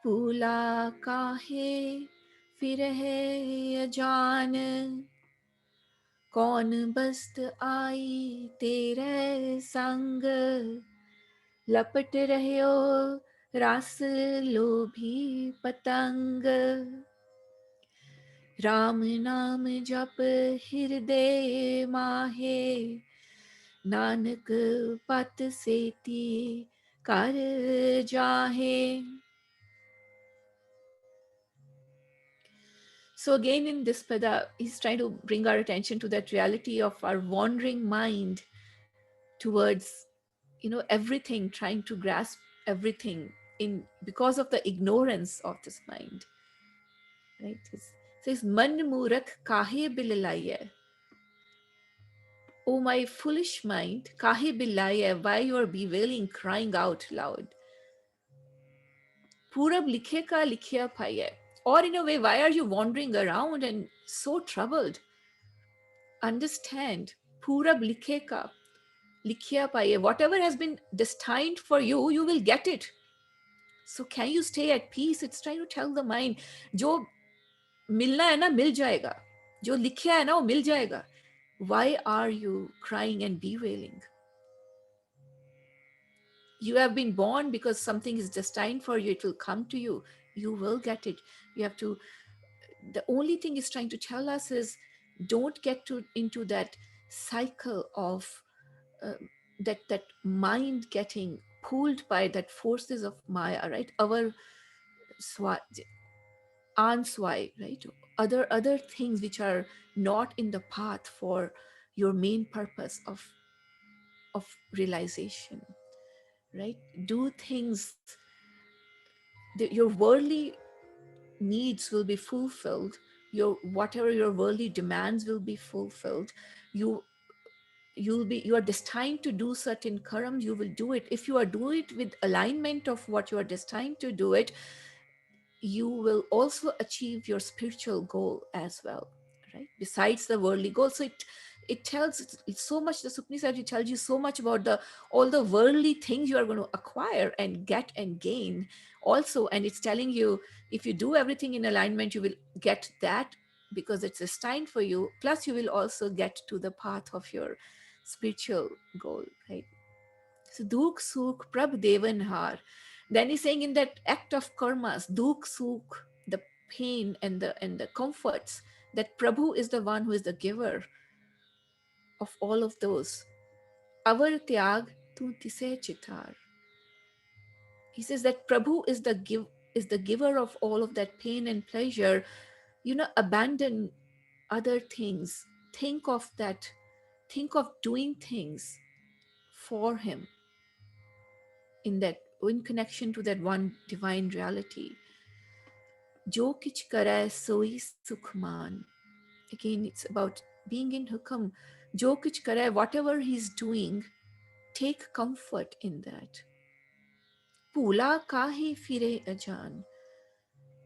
भूला काहे फिर है अजान कौन बस्त आई तेरे संग लपट रह्यो रास लोभी पतंग राम नाम जप हृदय माहे नानक पत सेती कर जाहे. So again in this pada, he's trying to bring our attention to that reality of our wandering mind towards, everything, trying to grasp everything in because of the ignorance of this mind. Right? It says, Man murak kahe bilalaye. Oh my foolish mind, kahe bilaye, why you are bewailing, crying out loud. Purab likhe ka likhya paye. Or in a way, why are you wandering around and so troubled? Understand, Purab likhe ka likhya paye. Whatever has been destined for you, you will get it. So can you stay at peace? It's trying to tell the mind, जो मिलना है ना मिल जाएगा, जो लिखा है ना वो मिल जाएगा. Why are you crying and bewailing? You have been born because something is destined for you. It will come to you. You will get it. You have to. The only thing is trying to tell us is, don't get into that cycle of that mind getting pulled by that forces of Maya, right? Our answai, right? Other things which are not in the path for your main purpose of realization. right? Do things, your worldly needs will be fulfilled, your whatever your worldly demands will be fulfilled. you you are destined to do certain karams, you will do it. If you are doing it with alignment of what you are destined to do it, you will also achieve your spiritual goal as well, right? Besides the worldly goal. So it tells, it's so much, the Sukhmani Saji tells you so much about the all the worldly things you are going to acquire and get and gain also. And it's telling you, if you do everything in alignment, you will get that, because it's destined for you. Plus you will also get to the path of your spiritual goal, right? So Duk Sukh Prabh Devanhar. Then he's saying in that act of karmas, Duk Sukh, the pain and the comforts, that Prabhu is the one who is the giver of all of those. Avar Tyag Tu Tise Chitar. He says that Prabhu is the giver of all of that pain and pleasure. Abandon other things. Think of that, think of doing things for him, in connection to that one divine reality. Jo kich karai soi sukhman. Again, it's about being in hukam. Jo kich karai, whatever he's doing, take comfort in that. Pula kahe fire ajan.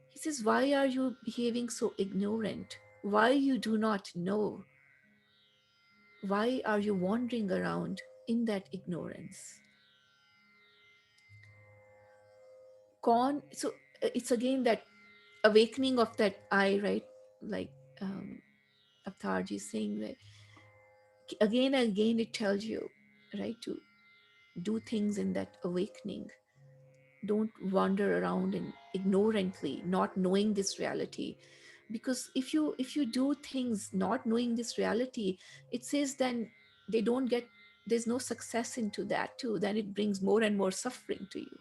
He says, why are you behaving so ignorant? Why you do not know? Why are you wandering around in that ignorance? So it's again that awakening of that I, right? Like Avtarji is saying that again and again it tells you, right, to do things in that awakening. Don't wander around and ignorantly not knowing this reality, because if you do things not knowing this reality, it says then they don't get, there's no success into that too, then it brings more and more suffering to you,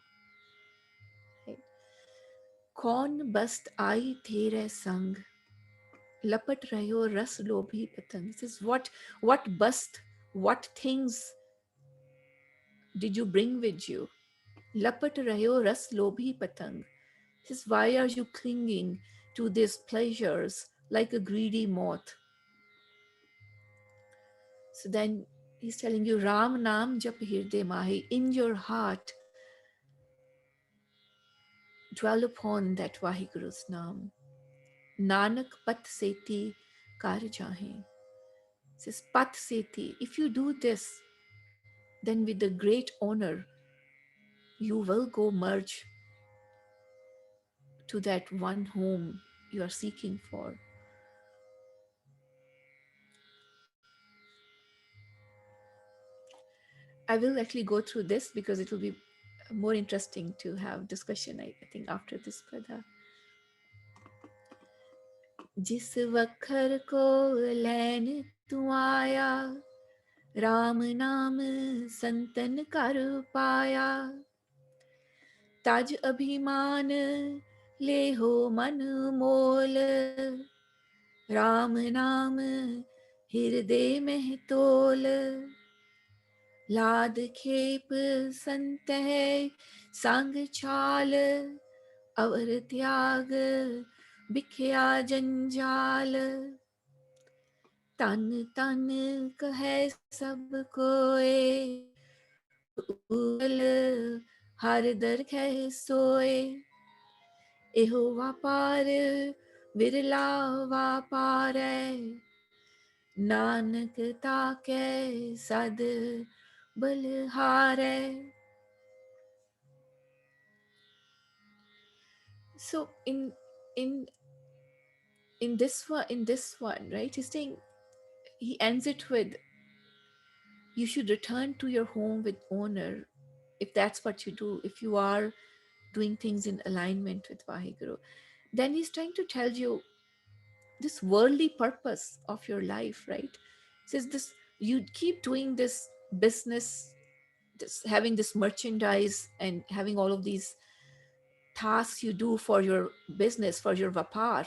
right? Kaun bast ai tere sang lapat rayo ras lobhi patang. This is what bust, what things did you bring with you? Lapat rayo ras lobhi patang. This is, why are you clinging to these pleasures like a greedy moth? So then he's telling you, Ram Naam Jap Hirde Mahi, in your heart, dwell upon that Vahiguru's Naam. Nanak Pat Seti Kar Jahe. Says Pat Seti, if you do this, then with the great honor, you will go merge to that one home you are seeking for. I will actually go through this because it will be more interesting to have discussion, I think, after this pada. जिस वखर को लैन तू आया, राम नाम संतन कर पाया, तज अभिमान ले हो मन मोल, राम नाम हृदय में तोल, लाद खेप संत है संग छाल, अवर त्याग बिख्या जंजाल, तन तन कहे सब कोय, उगल हर दर कह सोए, एहो व्यापार विरला व्यापार, नानक ताके सद बलहारे. So in in this one, right, he's saying, he ends it with, you should return to your home with honor, if that's what you do, if you are doing things in alignment with Vaheguru. Then he's trying to tell you this worldly purpose of your life, right? Says this, you keep doing this business, this having this merchandise and having all of these tasks you do for your business, for your vapar.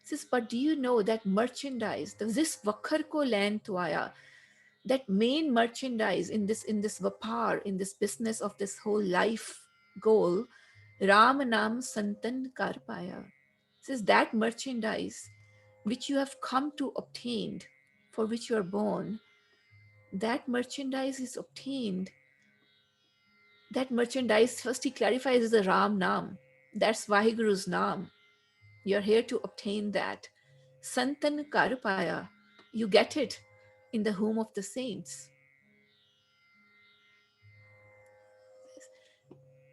Says, but do you know that merchandise, this vakhar ko lain to aaya, that main merchandise in this vapar, in this business of this whole life goal, Ram Nam Santan Kar Paya. Says that merchandise which you have come to obtain, for which you are born, that merchandise is obtained. That merchandise, first he clarifies, is the Ram Nam. That's Vaheguru's Nam. You're here to obtain that. Santan Karpaya. You get it in the home of the saints.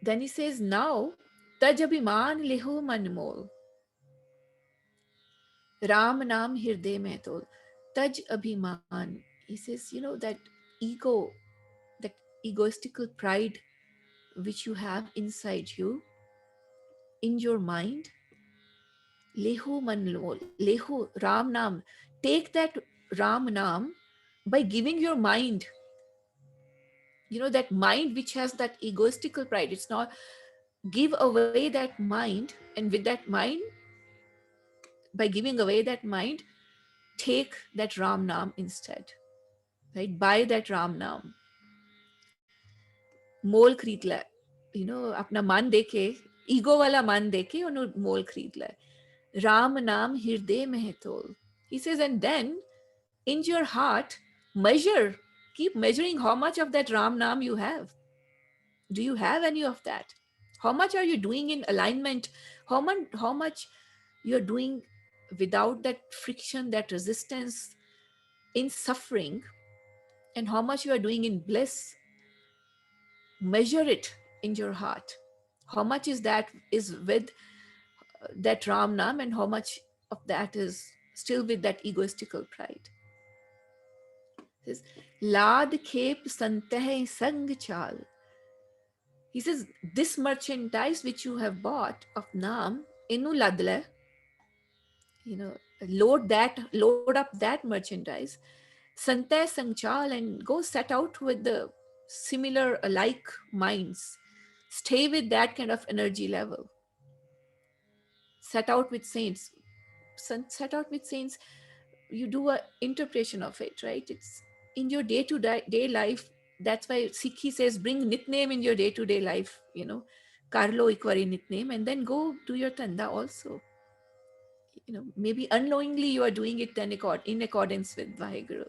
Then he says, now, Taj Abhiman Leho Manmol. Ram Nam Hirde Mehtol. Taj Abhiman. He says, that ego, that egoistical pride which you have inside you, in your mind, Leho Manmol. Leho, Ram Nam. Take that Ram Nam by giving your mind, that mind which has that egoistical pride. It's not, give away that mind, and with that mind, by giving away that mind, take that Ram Nam instead, right? Buy that Ram Nam. मोल खरीद ले, अपना मन देके, ego वाला मन देके उन्होंने मोल खरीद ले. राम नाम हृदय में है तोल. He says, and then in your heart, measure, keep measuring how much of that Ram Nam you have. Do you have any of that? How much are you doing in alignment? How much you're doing without that friction, that resistance, in suffering, and how much you are doing in bliss? Measure it in your heart. How much is that is with that Ram Nam, and how much of that is still with that egoistical pride? It says, Lad khep santeh sang chal. He says, this merchandise which you have bought of Nam, inu ladle, you know, load up that merchandise, santay sangchal, and go set out with the similar alike minds. Stay with that kind of energy level. Set out with saints. Set out with saints. You do a interpretation of it, right? It's in your day-to-day life. That's why Sikhi says, bring nickname in your day-to-day life, Carlo Ikwari nickname, and then go do your tanda also. Maybe unknowingly you are doing it then in accordance with Vaheguru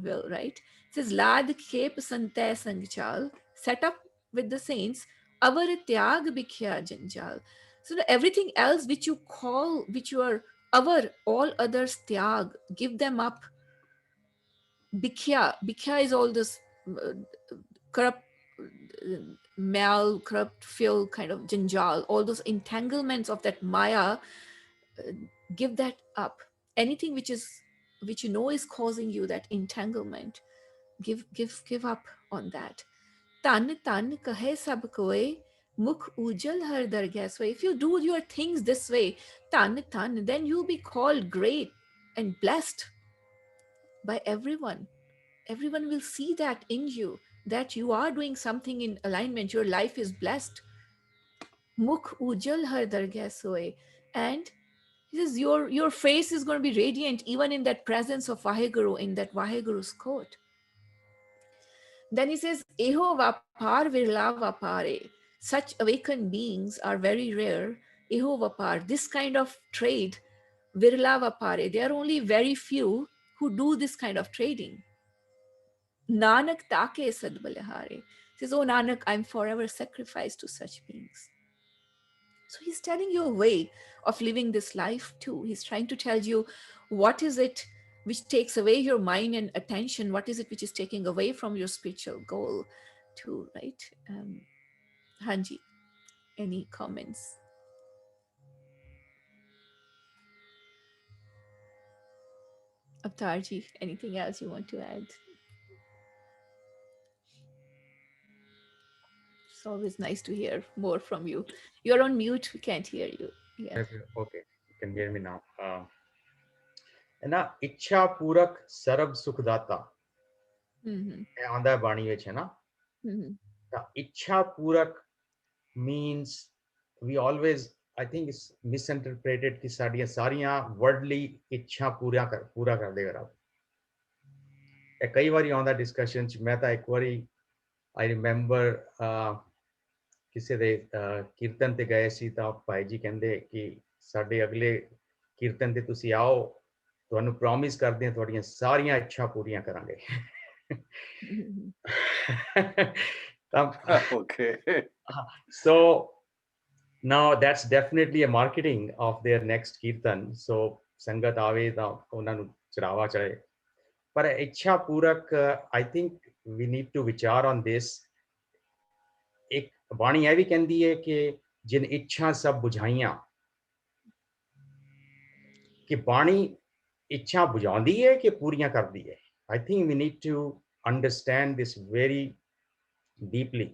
will, right? It says, Lad khep santay sangchal, set up with the saints, avar tyag bikhya janjal. So everything else which you call, which you are, all others tyag, give them up. Bikhya is all this corrupt, corrupt, feel kind of janjal, all those entanglements of that Maya. Give that up. Anything which is causing you that entanglement, give up on that. Tan tan kahe sab koe, mukh ujal har dargah. So if you do your things this way, tan tan, then you'll be called great and blessed by everyone. Everyone will see that in you, that you are doing something in alignment. Your life is blessed. Mukh ujal har dargah soe. And he says your face is going to be radiant even in that presence of Vaheguru, in that Vaheguru's court. Then he says, Eho vapar virla vapare. Such awakened beings are very rare. Eho vapar, this kind of trade, virla vapare. There are only very few who do this kind of trading. Nanak take sadbalahare. Says, oh Nanak, I'm forever sacrificed to such beings. So he's telling you a way of living this life too. He's trying to tell you what is it which takes away your mind and attention, what is it which is taking away from your spiritual goal too, right? Hanji, any comments? Avtarji, anything else you want to add? It's always nice to hear more from you. You're on mute, we can't hear you. Yeah. Okay, you can hear me now. Na ichha purak sarab sukhdata. Anda bani vich hai na. Ichha purak means we always, I think it's misinterpreted कि साड़ियाँ सारियाँ worldly इच्छा पूरा कर देगा रब. ਇਹ ਕਈ ਵਾਰੀ ਆਉਂਦਾ ਡਿਸਕਸ਼ਨ ਚ। ਮੈਂ ਤਾਂ ਇੱਕ ਵਾਰੀ ਆਈ ਰਿਮੈਂਬਰ ਕਿਸੇ ਦੇ ਕੀਰਤਨ ਤੇ ਗਏ ਸੀ, ਤਾਂ ਭਾਈ ਜੀ ਕਹਿੰਦੇ ਕਿ ਸਾਡੇ ਅਗਲੇ ਕੀਰਤਨ ਤੇ ਤੁਸੀਂ ਆਓ, ਤੁਹਾਨੂੰ ਪ੍ਰੋਮਿਸ ਕਰਦੇ ਹਾਂ ਤੁਹਾਡੀਆਂ ਸਾਰੀਆਂ ਇੱਛਾ ਪੂਰੀਆਂ ਕਰਾਂਗੇ। ਤਾਂ Okay. so now that's definitely a marketing of their next kirtan. So ਸੰਗਤ ਆਵੇ ਤਾਂ ਉਹਨਾਂ ਨੂੰ ਚੜਾਵਾ ਚੜੇ। ਪਰ ਇੱਛਾ ਪੂਰਕ, I think we need to ਵਿਚਾਰ on this। ਇੱਕ ਬਾਣੀ ਇਹ ਵੀ ਕਹਿੰਦੀ ਹੈ ਕਿ ਜਿਨ ਇੱਛਾ ਸਭ ਬੁਝਾਈਆਂ, ਕਿ ਬਾਣੀ ਇੱਛਾ ਬੁਝਾਉਂਦੀ ਹੈ ਕਿ ਪੂਰੀਆਂ ਕਰਦੀ ਹੈ। I think we need to understand this very deeply,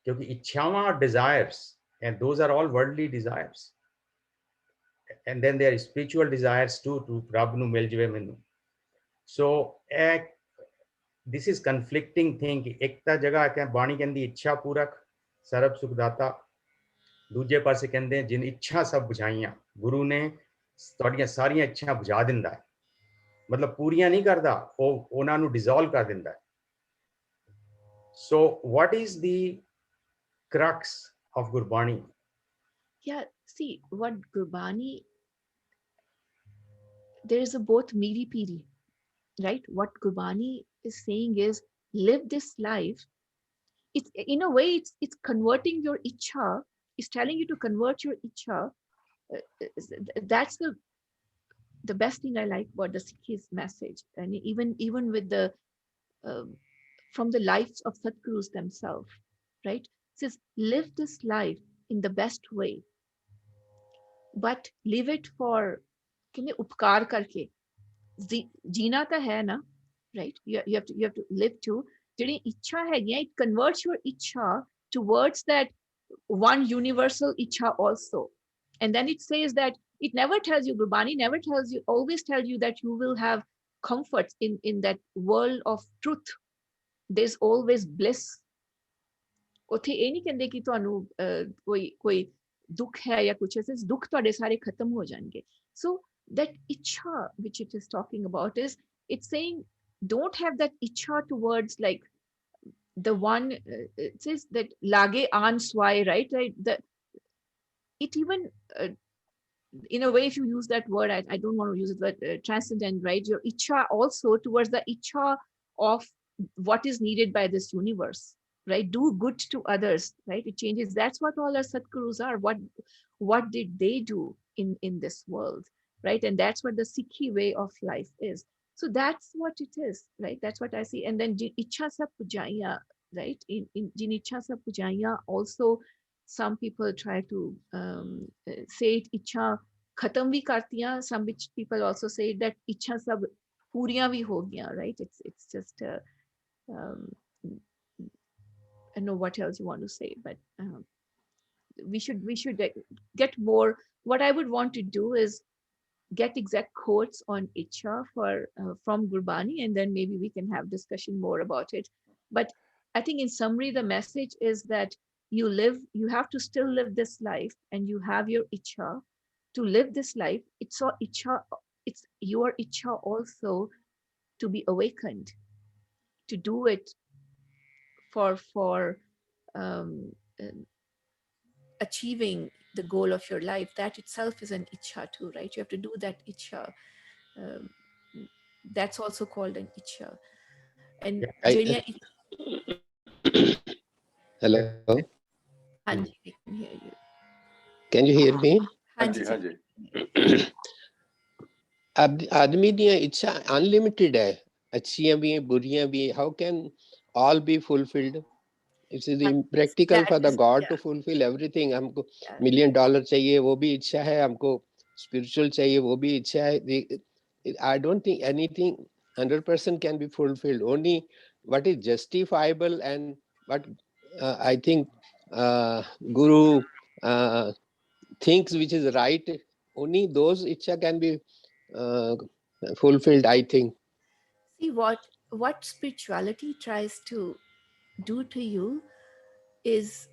ਕਿਉਂਕਿ ਇੱਛਾਵਾਂ desires, and those are all worldly desires, and then there are spiritual desires too, to ਰੱਬ ਨੂੰ ਮਿਲ ਜਾਵੇ ਮੈਨੂੰ। so this is conflicting thing ਕਿ ਇੱਕ ਤਾਂ ਜਗ੍ਹਾ ਕਿ ਬਾਣੀ ਕਹਿੰਦੀ ਇੱਛਾ ਪੂਰਕ ਸਰਬ ਸੁਖਦਾਤਾ, ਦੂਜੇ ਪਾਸੇ ਕਹਿੰਦੇ ਜਿਨ ਇੱਛਾ ਸਭ ਬੁਝਾਈਆਂ, ਗੁਰੂ ਨੇ ਤੁਹਾਡੀਆਂ ਸਾਰੀਆਂ ਇੱਛਾ ਬੁਝਾ ਦਿੰਦਾ ਹੈ, ਮਤਲਬ ਪੂਰੀਆਂ ਨਹੀਂ ਕਰਦਾ, ਉਹ ਉਹਨਾਂ ਨੂੰ ਡਿਸੋਲਵ ਕਰ ਦਿੰਦਾ ਹੈ। so what is the crux of Gurbani? Yeah, see, what Gurbani, there is a both miri piri, right? What Gurbani is saying is live this life. It's in a way, it's converting your ichha, it's telling you to convert your ichha. That's the best thing I like about the Sikh's message. And even with the um, from the lives of Sadgurus themselves, right? It says live this life in the best way, but live it for कहने उपकार करके जीना तो है ना, right? You have to live to ਜਿਹੜੀ ਇੱਛਾ ਹੈਗੀਆਂ, it converts your ਇੱਛਾ towards that one universal ਇੱਛਾ also. And then it says that it never tells you, Gurbani never tells you, always tells you that you will have comforts in that world of truth. There's always bliss. ਉੱਥੇ ਇਹ ਨਹੀਂ ਕਹਿੰਦੇ ਕਿ ਤੁਹਾਨੂੰ ਕੋਈ ਦੁੱਖ ਹੈ ਜਾਂ ਕੁਛ ਐਸੇ ਦੁੱਖ ਤੁਹਾਡੇ ਸਾਰੇ ਖਤਮ ਹੋ ਜਾਣਗੇ। So that ਇੱਛਾ which it is talking about is, it's saying don't have that ਇੱਛਾ towards like the one it says that lage an swai, right? It even in a way, if you use that word, I don't want to use it, but transcendent, right? Your icha also towards the icha of what is needed by this universe, right? Do good to others, right? It changes. That's what all our Satgurus are. What did they do in this world, right? And that's what the Sikhi way of life is. So that's what it is, right? That's what I see. And then icha sa pujaya, right? In jin icha sa pujaya also, some people try to say it icha khatam bhi kartiyan. Some which people also say that icha sab puriyan bhi ho gaya, right? It's just um, I don't know what else you want to say, but we should get more. What I would want to do is get exact quotes on Icha for from Gurbani, and then maybe we can have discussion more about it. But I think in summary, the message is that you have to still live this life, and you have your Icha to live this life. It's all Icha, it's your Icha also to be awakened, to do it for um, uh, achieving the goal of your life. That itself is an Icha too, right? You have to do that Icha. Um, that's also called an Icha. And Yeah, Hello, Hanji, we can hear you. can you hear me? Hanji, ਹਾਂਜੀ ਹਾਂਜੀ आदमी दियां इच्छा unlimited है, अच्छियां भी हैं, बुरियां भी हैं. How can all be fulfilled? It is impractical that for the is, God yeah, to fulfill everything. हमको yeah. $1 million चाहिए, वो भी इच्छा है. हमको spiritual चाहिए, वो भी इच्छा है. I don't think anything 100% can be fulfilled. Only what is justifiable and what I think Guru thinks which is right, only those ichha can be uh, fulfilled, I think. See what spirituality tries to do to you is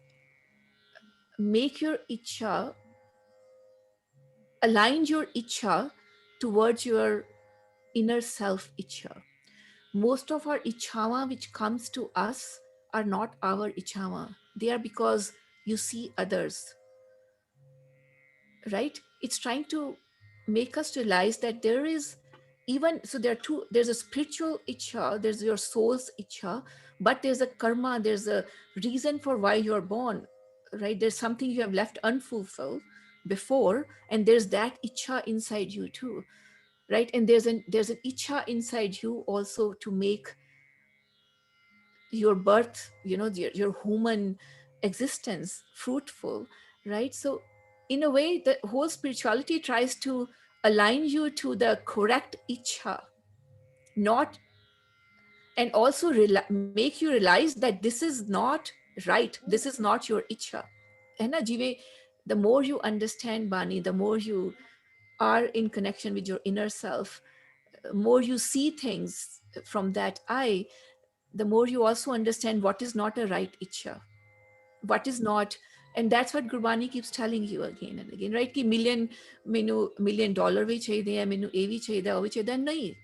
make your Icha, align your Icha towards your inner self ichha. Most of our ichhawa which comes to us are not our ichhawa. They are because you see others, right? It's trying to make us realize that there is, even so there are two, there's a spiritual ichha, there's your soul's ichha, but there's a karma, there's a reason for why you're born, right? There's something you have left unfulfilled before, and there's that ichha inside you too, right? And there's an ichha inside you also to make your birth, your human existence fruitful, right? So in a way, the whole spirituality tries to align you to the correct ichha, not, and also make you realize that this is not right, this is not your ichha. है ना जीवे, the more you understand Bani, the more you are in connection with your inner self, more you see things from that eye, the more you also understand what is not a right ichha, what is not. And that's what Gurbani keeps telling you again and again, right? Ki million, $1 million ਵੀ ਚਾਹੀਦੇ ਆ, ਮੈਨੂੰ ਇਹ ਵੀ ਚਾਹੀਦਾ, ਉਹ ਵੀ ਚਾਹੀਦਾ ਨਹੀਂ,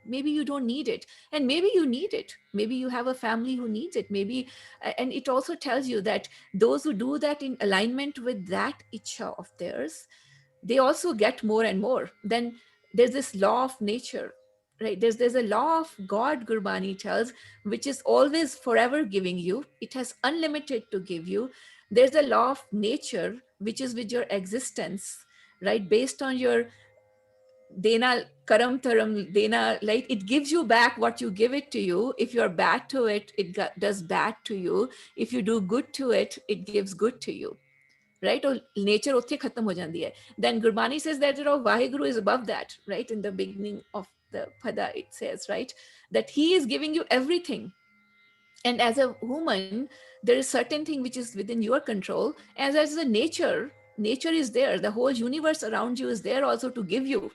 maybe you don't need it, and maybe you need it, maybe you have a family who needs it, maybe. And it also tells you that those who do that in alignment with that ichha of theirs, they also get more and more. Then there's this law of nature, right? There's a law of God, Gurbani tells, which is always forever giving you. It has unlimited to give you. There's a law of nature, which is with your existence, right? Based on your dena, karam taram dena, like it gives you back what you give it to you. If you're bad to it, it does bad to you. If you do good to it, it gives good to you, right? Or nature ਉੱਥੇ ਖਤਮ ਹੋ ਜਾਂਦੀ ਹੈ. Then Gurbani says that Vaheguru is above that, right? In the beginning of the Pada, it says, right, that he is giving you everything. And as a human, there is certain thing which is within your control. As a nature is there. The whole universe around you is there also to give you.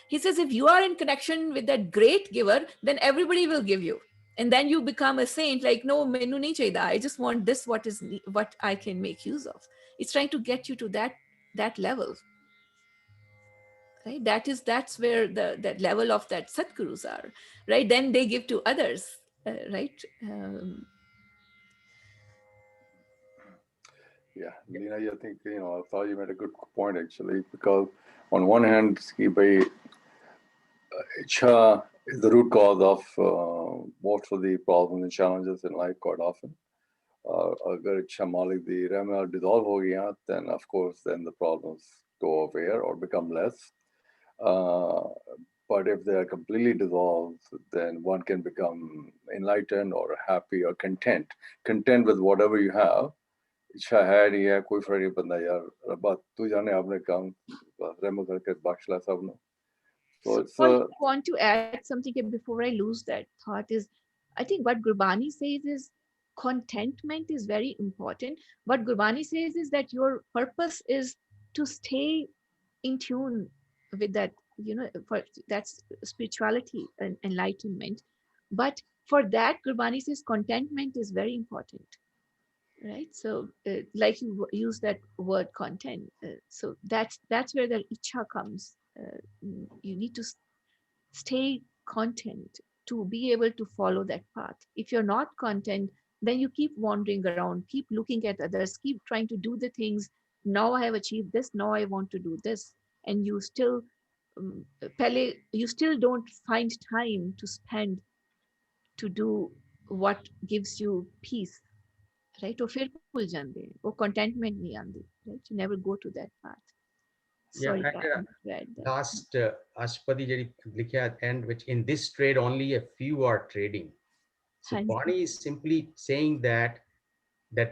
He says, if you are in connection with that great giver, then everybody will give you. And then you become a saint, like, no, mainu nahi chahida. I just want this, what I can make use of. It's trying to get you to that level, right? That's where that level of that Satgurus are, right? Then they give to others, right? Yeah, Nina, I think, I thought you made a good point actually, because on one hand, ki bhai, Ichha is the root cause of most of the problems and challenges in life quite often. Agar Ichha Malik the Rama dissolve ho gaya, then of course then the problems go away or become less. Uh, but if they are completely dissolved, then one can become enlightened or happy or content with whatever you have. इच्छा है नहीं है कोई फर्क नहीं पड़ता यार रब्बा तू जाने आपने काम रहम करके बख्श ला सबने. So it's Well, I want to add something here before I lose that thought is, I think what Gurbani says is contentment is very important. What Gurbani says is that your purpose is to stay in tune with that, for that's spirituality and enlightenment. But for that, Gurbani says contentment is very important, right? So like you use that word content, so that's where the ichha comes. You need to stay content to be able to follow that path. If you're not content, then you keep wandering around, keep looking at others, keep trying to do the things. Now I have achieved this, now I want to do this, and you still you still don't find time to spend to do what gives you peace, right? ਉਹ ਫਿਰ ਭੁੱਲ ਜਾਂਦੇ, ਉਹ contentment नहीं आंदी, right? You never go to that path. Yeah, Sorry, and I to add that. last Ashpati Jari likha at end, which in this trade only a few are trading. So Hanji. Bani is simply saying that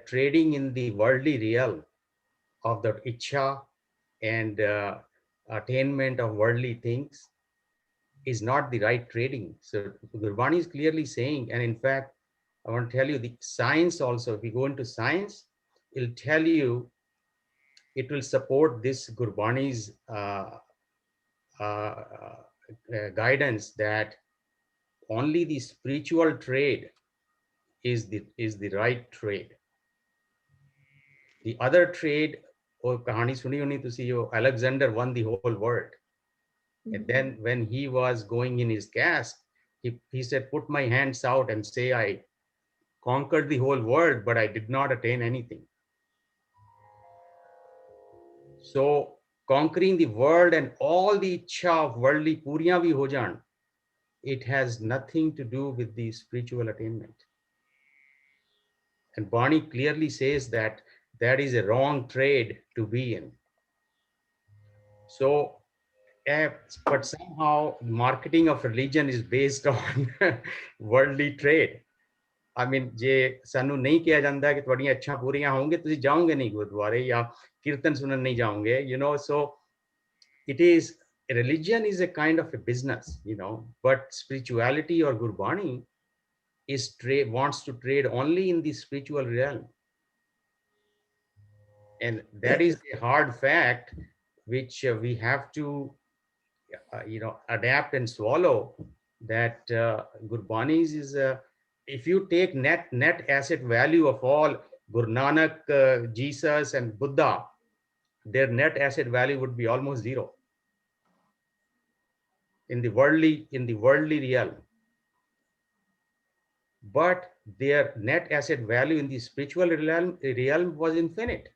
trading in the worldly realm of the ichha and attainment of worldly things is not the right trading. So Gurbani is clearly saying, and in fact, I want to tell you the science also, if you go into science, it'll tell you, it will support this Gurbani's guidance that only the spiritual trade is the right trade. The other trade, or kahani suni honi tusi, Alexander won the whole world. And then when he was going in his cask, he said, put my hands out and say, I conquered the whole world, but I did not attain anything. So conquering the world and all the ichha of worldly puriyan bhi ho jaan, it has nothing to do with the spiritual attainment. And Barney clearly says that that is a wrong trade to be in. So, but somehow marketing of religion is based on worldly trade. I mean, ਜੇ ਸਾਨੂੰ ਨਹੀਂ ਕਿਹਾ ਜਾਂਦਾ ਕਿ ਤੁਹਾਡੀਆਂ ਅੱਛਾਂ ਪੂਰੀਆਂ ਹੋਣਗੇ, ਤੁਸੀਂ ਜਾਓਗੇ ਨਹੀਂ ਗੁਰਦੁਆਰੇ ਜਾਂ ਕੀਰਤਨ ਸੁਣਨ ਨਹੀਂ ਜਾਓਗੇ, so it is, religion is a kind of a business, but spirituality or Gurbani wants to trade only in the spiritual realm. And that is a hard fact which we have to adapt and swallow, that Gurbanis is if you take net asset value of all Guru Nanak, Jesus and Buddha, their net asset value would be almost zero in the worldly realm. But their net asset value in the spiritual realm was infinite.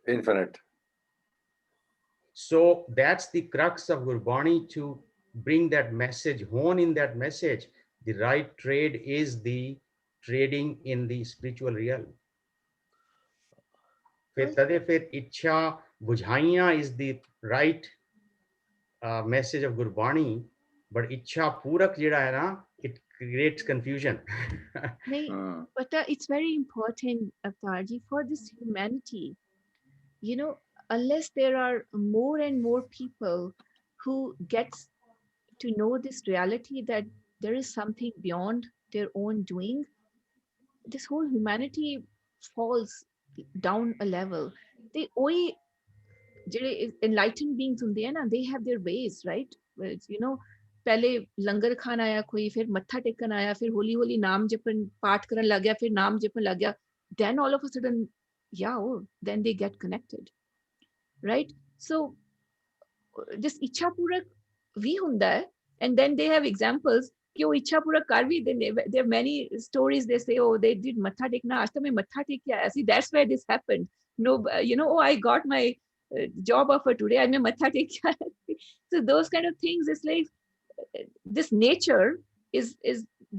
So that's the crux of Gurbani, to bring that message, hone in that message. The right trade is the trading in the spiritual realm. Fir Ichha Bujhaiya is the right message of Gurbani, but Ichha Purak jeda hai na, it creates confusion. But it's very important, Avtarji, for this humanity. Unless there are more and more people who gets to know this reality that there is something beyond their own doing, this whole humanity falls down a level. They only enlightened beings ਹੁੰਦੇ ਆ ਨਾ, they have their ways, right? ਪਹਿਲੇ ਲੰਗਰ ਖਾਣ ਆਇਆ ਕੋਈ, ਫਿਰ ਮੱਥਾ ਟੇਕਣ ਆਇਆ, ਫਿਰ ਹੌਲੀ ਹੌਲੀ ਨਾਮ ਜਪਣ ਪਾਠ ਕਰਨ ਲੱਗ ਗਿਆ, ਫਿਰ ਨਾਮ ਜਪਣ ਲੱਗ ਗਿਆ, then all of a sudden then they get connected, right? So this ਇੱਛਾ ਪੂਰਕ ਵੀ ਹੁੰਦਾ ਹੈ, and then they have examples ਕਿ ਉਹ ਇੱਛਾ ਪੂਰਕ ਕਰ ਵੀ ਦਿੰਦੇ. There are many stories, they say, oh, they did ਮੱਥਾ ਟੇਕਣਾ, ਅੱਜ ਤਾਂ ਮੈਂ ਮੱਥਾ ਟੇਕ ਕੇ ਆਇਆ ਸੀ, that's why this happened. No, oh, I got my job offer today, I'm a matha tek. So those kind of things, it's like this nature is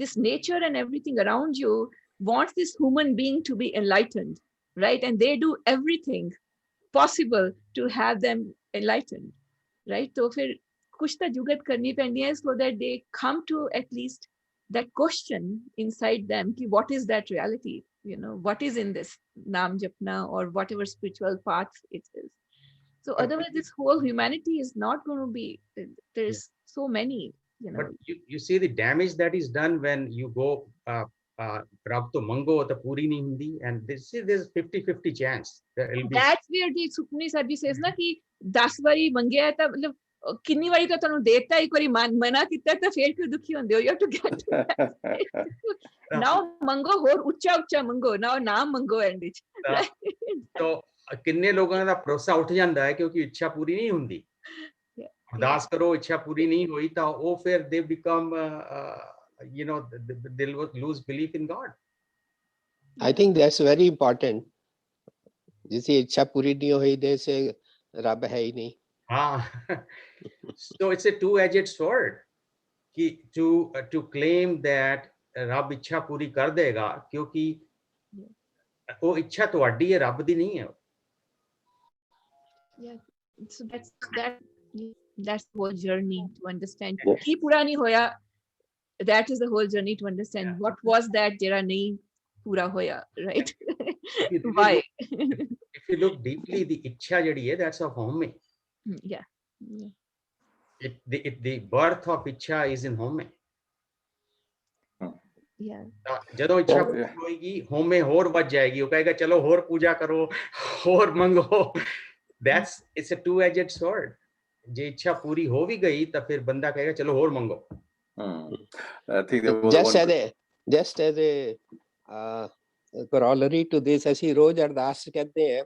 this nature, and everything around you wants this human being to be enlightened, right? And they do everything possible to have them enlightened, right? So fir kuch ta jugat karni pendi hai so that they come to at least that question inside them ki what is that reality, what is in this naam japna or whatever spiritual path it is. So otherwise, this whole humanity is not going to be, there's so many, But you see the damage that is done when you go, Rab to mango ta puri nahi hundi, and there's 50-50 chance that it'll be. That's where the Sukhmani Sahib says na ki 10 ਵਾਰੀ ਮੰਗਿਆ ਤਾਂ ਮਤਲਬ ਕਿੰਨੀ ਵਾਰੀ ਤਾਂ ਤੁਹਾਨੂੰ ਦੇਤਾ, ਇੱਕ ਵਾਰੀ ਮਨਾ ਕੀਤਾ ਤਾਂ ਫੇਰ ਕਿਉਂ ਦੁਖੀ ਹੁੰਦੇ ਹੋ? You have to get to that. Now ਮੰਗੋ, ਹੋਰ ਉੱਚਾ ਮੰਗੋ, now ਨਾਮ ਮੰਗੋ end ਵਿੱਚ. So ਕਿੰਨੇ ਲੋਕਾਂ ਦਾ ਭਰੋਸਾ ਉੱਠ ਜਾਂਦਾ ਹੈ ਕਿਉਂਕਿ ਇੱਛਾ ਪੂਰੀ ਨਹੀਂ ਹੁੰਦੀ. ਅਰਦਾਸ ਕਰੋ, ਇੱਛਾ ਪੂਰੀ ਨਹੀਂ ਹੋਈ ਤਾਂ ਉਹ ਫਿਰ they become they'll lose belief in God. I think that's very important. जिसे इच्छा पूरी नहीं हुई दे से रब है ही नहीं. So it's a two-edged sword. To claim that ਰੱਬ ਇੱਛਾ ਪੂਰੀ ਕਰ ਦੇਗਾ ਕਿਉਂਕਿ ਉਹ ਇੱਛਾ ਤੁਹਾਡੀ ਹੈ, ਰੱਬ ਦੀ ਨਹੀਂ ਹੈ. Yeah, so that's the whole journey to understand. Ki pura nahi hoya, that is the whole journey to understand what was that jera nahi pura hoya, right? Why? If you look deeply, the ਇੱਛਾ ਜਿਹੜੀ ਹੈ, that's of home. Yeah. The birth of ਇੱਛਾ is in home. Yeah. ਜਦੋਂ ਇੱਛਾ ਪੂਰੀ ਹੋਏਗੀ, home ਹੋਰ ਵੱਜ ਜਾਏਗੀ, ਉਹ ਕਹੇਗਾ ਚਲੋ ਹੋਰ ਪੂਜਾ ਕਰੋ, ਹੋਰ ਮੰਗੋ. It's a two-edged sword. ਜੇ ਇੱਛਾ ਪੂਰੀ ਹੋ ਵੀ ਗਈ ਤਾਂ ਫਿਰ ਬੰਦਾ ਕਹੇਗਾ ਚਲੋ ਹੋਰ ਮੰਗੋ. I think just as a corollary to this, ਅਸੀਂ ਰੋਜ਼ ਅਰਦਾਸ ਕਰਦੇ ਹਾਂ,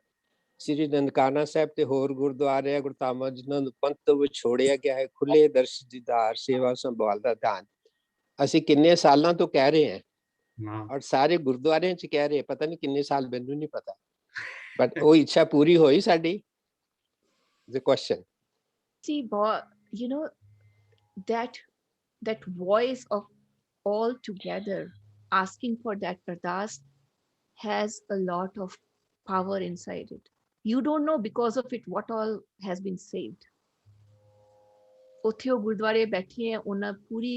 ਸ੍ਰੀ ਨਨਕਾਣਾ ਸਾਹਿਬ ਤੇ ਹੋਰ ਗੁਰਦੁਆਰੇ ਗੁਰਧਾਮਾਂ ਜਿਨ੍ਹਾਂ ਨੂੰ ਪੰਥ ਤੋਂ ਵਿਛੋੜਿਆ ਗਿਆ ਹੈ, ਖੁੱਲੇ ਦਰਸ਼ ਦੀਦਾਰ ਸੇਵਾ ਸੰਭਾਲ ਦਾ ਦਾਨ, ਅਸੀਂ ਕਿੰਨੇ ਸਾਲਾਂ ਤੋਂ ਕਹਿ ਰਹੇ ਹਾਂ ਔਰ ਸਾਰੇ ਗੁਰਦੁਆਰਿਆਂ 'ਚ ਕਹਿ ਰਹੇ, ਪਤਾ ਨਹੀਂ ਕਿੰਨੇ ਸਾਲ, ਮੈਨੂੰ ਨਹੀਂ ਪਤਾ, ਬਟ ਉਹ ਇੱਛਾ ਪੂਰੀ ਹੋਈ ਸਾਡੀ? The question. See, you know, that voice of all together asking for that ardas has a lot of power inside it. You don't know because of it what all has been saved. ਉੱਥੇ ਉਹ ਗੁਰਦੁਆਰੇ ਬੈਠੇ ਹੈ, ਉਹਨਾਂ ਪੂਰੀ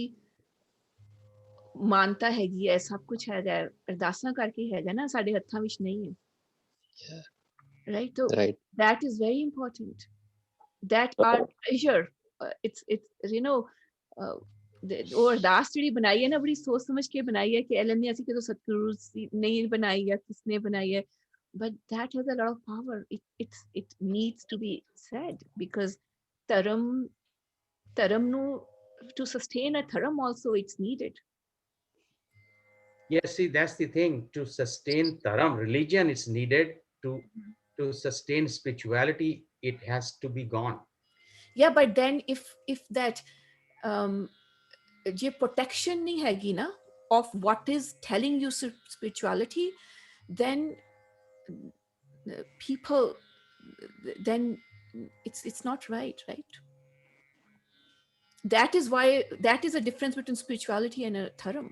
ਮਾਨਤਾ ਹੈਗੀ ਹੈ, ਸਭ ਕੁਝ ਹੈਗਾ, ਅਰਦਾਸਾਂ ਕਰਕੇ ਹੈਗਾ ਨਾ, ਸਾਡੇ ਹੱਥਾਂ ਵਿੱਚ ਨਹੀਂ ਹੈ। Right? So that is very important. That our treasure. It's you know, ਉਹ ਅਰਦਾਸ ਜਿਹੜੀ ਬਣਾਈ ਹੈ ਨਾ, ਬੜੀ ਸੋਚ ਸਮਝ ਕੇ ਬਣਾਈ ਹੈ ਕਿ ਐਲਨ ਨੇ ਅਸੀਂ ਕਿਦੋਂ ਸਤਿਗੁਰੂ ਨਹੀਂ ਬਣਾਈ ਜਾਂ ਕਿਸਨੇ ਬਣਾਈ ਹੈ, but that has a lot of power. It needs to be said because dharam nu, to sustain a dharam also it's needed. Yes, see, that's the thing. To sustain dharam, religion is needed. To sustain spirituality, it has to be gone. Yeah, but then if that je protection nahi hagi na of what is telling you spirituality, then people, then it's not right. That is why, that is a difference between spirituality and a dharam.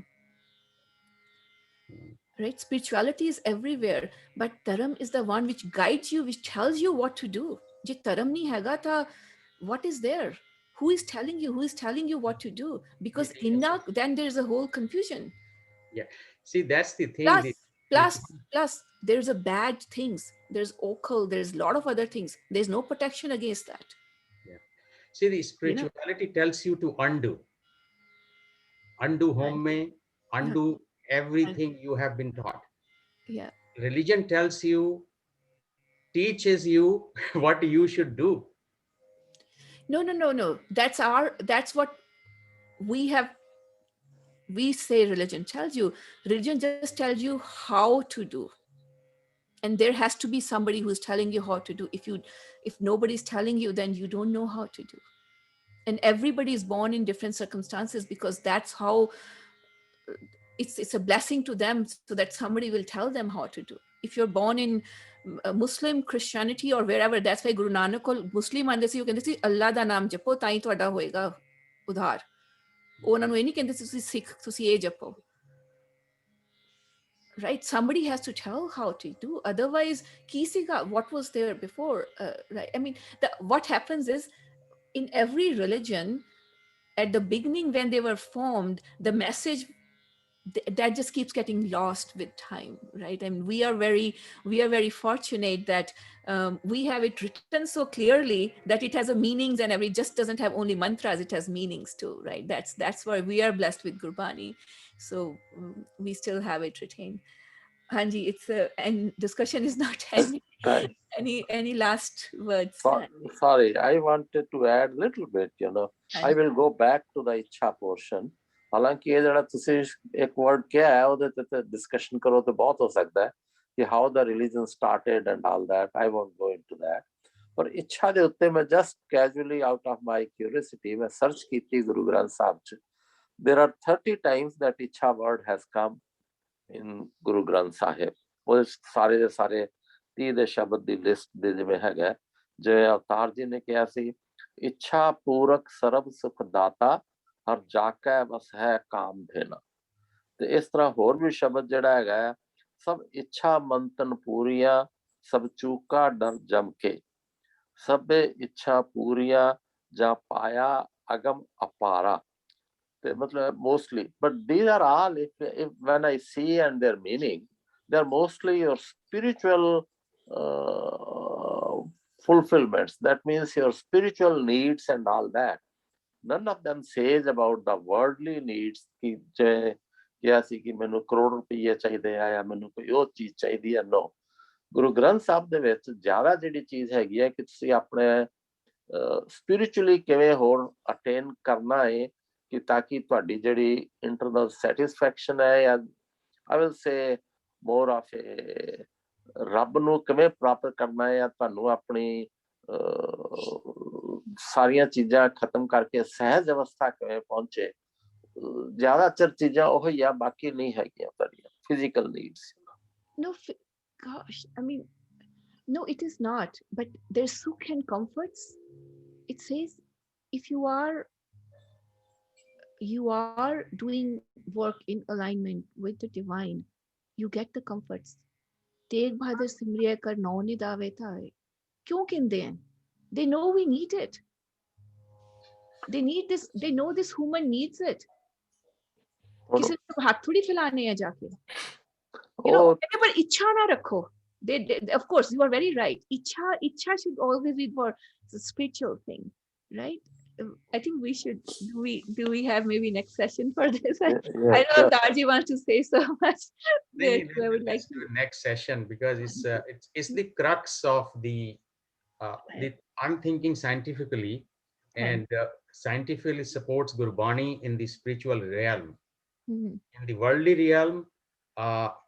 Right? Spirituality is everywhere, but dharam is the one which guides you, which tells you what to do. Je dharam nahi haga tha, what is there? Who is telling you what to do? Because then there's a whole confusion. Yeah, see, that's the thing. Plus there's a bad things, there's occult, there's a lot of other things, there's no protection against that. Yeah, see, the spirituality tells you to undo home mein, undo everything you have been taught. Yeah, religion tells you, teaches you what you should do. No, that's what we say religion tells you. Religion just tells you how to do, and there has to be somebody who's telling you how to do. If nobody's telling you, then you don't know how to do. And everybody is born in different circumstances, because that's how it's a blessing to them, so that somebody will tell them how to do. If you're born in Muslim, Christianity, or wherever, that's why Guru Nanak ko Muslim aande si, ਉਹ ਕਹਿੰਦੇ ਸੀ ਅੱਲਾ ਦਾ ਨਾਮ ਜਪੋ ਤਾਂ ਹੀ ਤੁਹਾਡਾ ਹੋਏਗਾ ਉਧਾਰ। ਉਹਨਾਂ ਨੂੰ ਇਹ ਨਹੀਂ ਕਹਿੰਦੇ ਸੀ ਤੁਸੀਂ ਸਿੱਖ, ਤੁਸੀਂ ਇਹ ਜਪੋ। Right? Somebody has to tell how to do. Otherwise, kisiga, what was there before? Right? I mean, what happens is, in every religion, at the beginning when they were formed, the message that just keeps getting lost with time, right? I mean, we are very fortunate that we have it written so clearly that it has a meanings, and it just doesn't have only mantras, it has meanings too, right? That's why we are blessed with Gurbani, so we still have it retained. Hanji, and discussion is not ending. Any last words? Sorry, I wanted to add a little bit, I will go back to the Ichha portion. हालांकि ये जरा तुसी एक word क्या है ਉਹਦੇ ਤੇ discussion करो तो बहुत हो सकता है कि how the religion started and all that. I won't go into that. पर इच्छा ਦੇ ਉੱਤੇ मैं just casually out of my curiosity मैं सर्च ਕੀਤੀ ਗੁਰੂ ਗ੍ਰੰਥ ਸਾਹਿਬ ਚ. There are 30 times that इच्छा word has come in Guru Granth Sahib. ਉਹ ਸਾਰੇ ਦੇ ਸਾਰੇ 30 ਦੇ ਸ਼ਬਦ ਦੀ ਲਿਸਟ ਦੇ ਜਿਵੇਂ ਹੈਗਾ, ਜਿਵੇਂ ਅਵਤਾਰ ਜੀ ਨੇ ਕਿਹਾ ਸੀ, ਇੱਛਾ ਪੂਰਕ ਸਰਬ ਸੁਖ ਦਾਤਾ ਹਰ ਜਾਕੈ ਬਸ ਹੈ ਕਾਮ ਧੇਨਾ। ਤੇ ਇਸ ਤਰ੍ਹਾਂ ਹੋਰ ਵੀ ਸ਼ਬਦ ਜਿਹੜਾ ਹੈਗਾ, ਸਭ ਇੱਛਾ ਮੰਤਨ ਪੂਰੀਆਂ ਸਭ ਚੂਕਾ ਡਰ ਜਮ ਕੇ, ਸਭੇ ਇੱਛਾ ਪੂਰੀਆਂ ਜਾਂ ਪਾਇਆ ਅਗਮ ਅਪਾਰਾ। ਤੇ ਮਤਲਬ mostly, but these are all, if when I see and their meaning, they are mostly your spiritual fulfillments. That means your spiritual needs and all that. None of them says about the worldly needs ਕਿ ਜੇ ਕਿਹਾ ਸੀ ਕਿ ਮੈਨੂੰ ਕਰੋੜ ਰੁਪਏ ਚਾਹੀਦੇ ਆ ਜਾਂ ਮੈਨੂੰ ਕੋਈ ਉਹ ਚੀਜ਼ ਚਾਹੀਦੀ ਹੈ। ਨੋ, ਗੁਰੂ ਗ੍ਰੰਥ ਸਾਹਿਬ ਦੇ ਵਿੱਚ ਜ਼ਿਆਦਾ ਜਿਹੜੀ ਚੀਜ਼ ਹੈਗੀ ਹੈ ਕਿ ਤੁਸੀਂ ਆਪਣੇ spiritually ਕਿਵੇਂ ਹੋਰ ਅਟੇਨ ਕਰਨਾ ਹੈ, ਕਿ ਤਾਂ ਕਿ ਤੁਹਾਡੀ ਜਿਹੜੀ ਇੰਟਰਨਲ ਸੈਟਿਸਫੈਕਸ਼ਨ ਹੈ, ਜਾਂ I will say more of a ਰੱਬ ਨੂੰ ਕਿਵੇਂ ਪ੍ਰਾਪਤ ਕਰਨਾ ਹੈ, ਜਾਂ ਤੁਹਾਨੂੰ ਆਪਣੀ ਸਾਰੀਆਂ ਚੀਜ਼ਾਂ ਖਤਮ ਕਰਕੇ ਸਹਿਜ ਅਵਸਥਾ ਕਿਵੇਂ ਪਹੁੰਚੇ, ਜ਼ਿਆਦਾਤਰ ਚੀਜ਼ਾਂ ਉਹ ਹੀ ਆ, ਬਾਕੀ ਨਹੀਂ ਹੈਗੀਆਂ ਤੁਹਾਡੀਆਂ physical needs. No, gosh, I mean, no, it is not. But there's sukh and comforts. It says if you are doing work in alignment with the divine, you get the comforts. Teg Bhadir Simriya kar nauni dawe tha. Kyun kinde hain? They know we need it. They need this. They know this human needs it. किसी को हाथ थोड़ी फैलाने हैं जाके, you know, पर इच्छा ना रखो. They, of course, you are very right. Ichha should always be for the spiritual thing, right? I think we should. Do we have maybe next session for this? I know Darji wants to say so much. I would like to next session, because it's the crux of the I'm thinking scientifically, and scientifically supports Gurbani in the spiritual realm. In the worldly realm,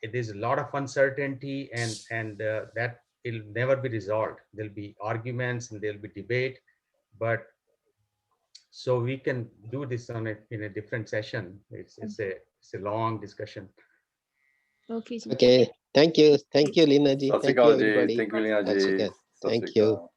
it is a lot of uncertainty, and that will never be resolved. There'll be arguments and there'll be debate, but so we can do this in a different session. It's a long discussion. Okay. Okay. Thank you, Leena ji. Thank you, everybody. Thank you, Leena ji. Thank you.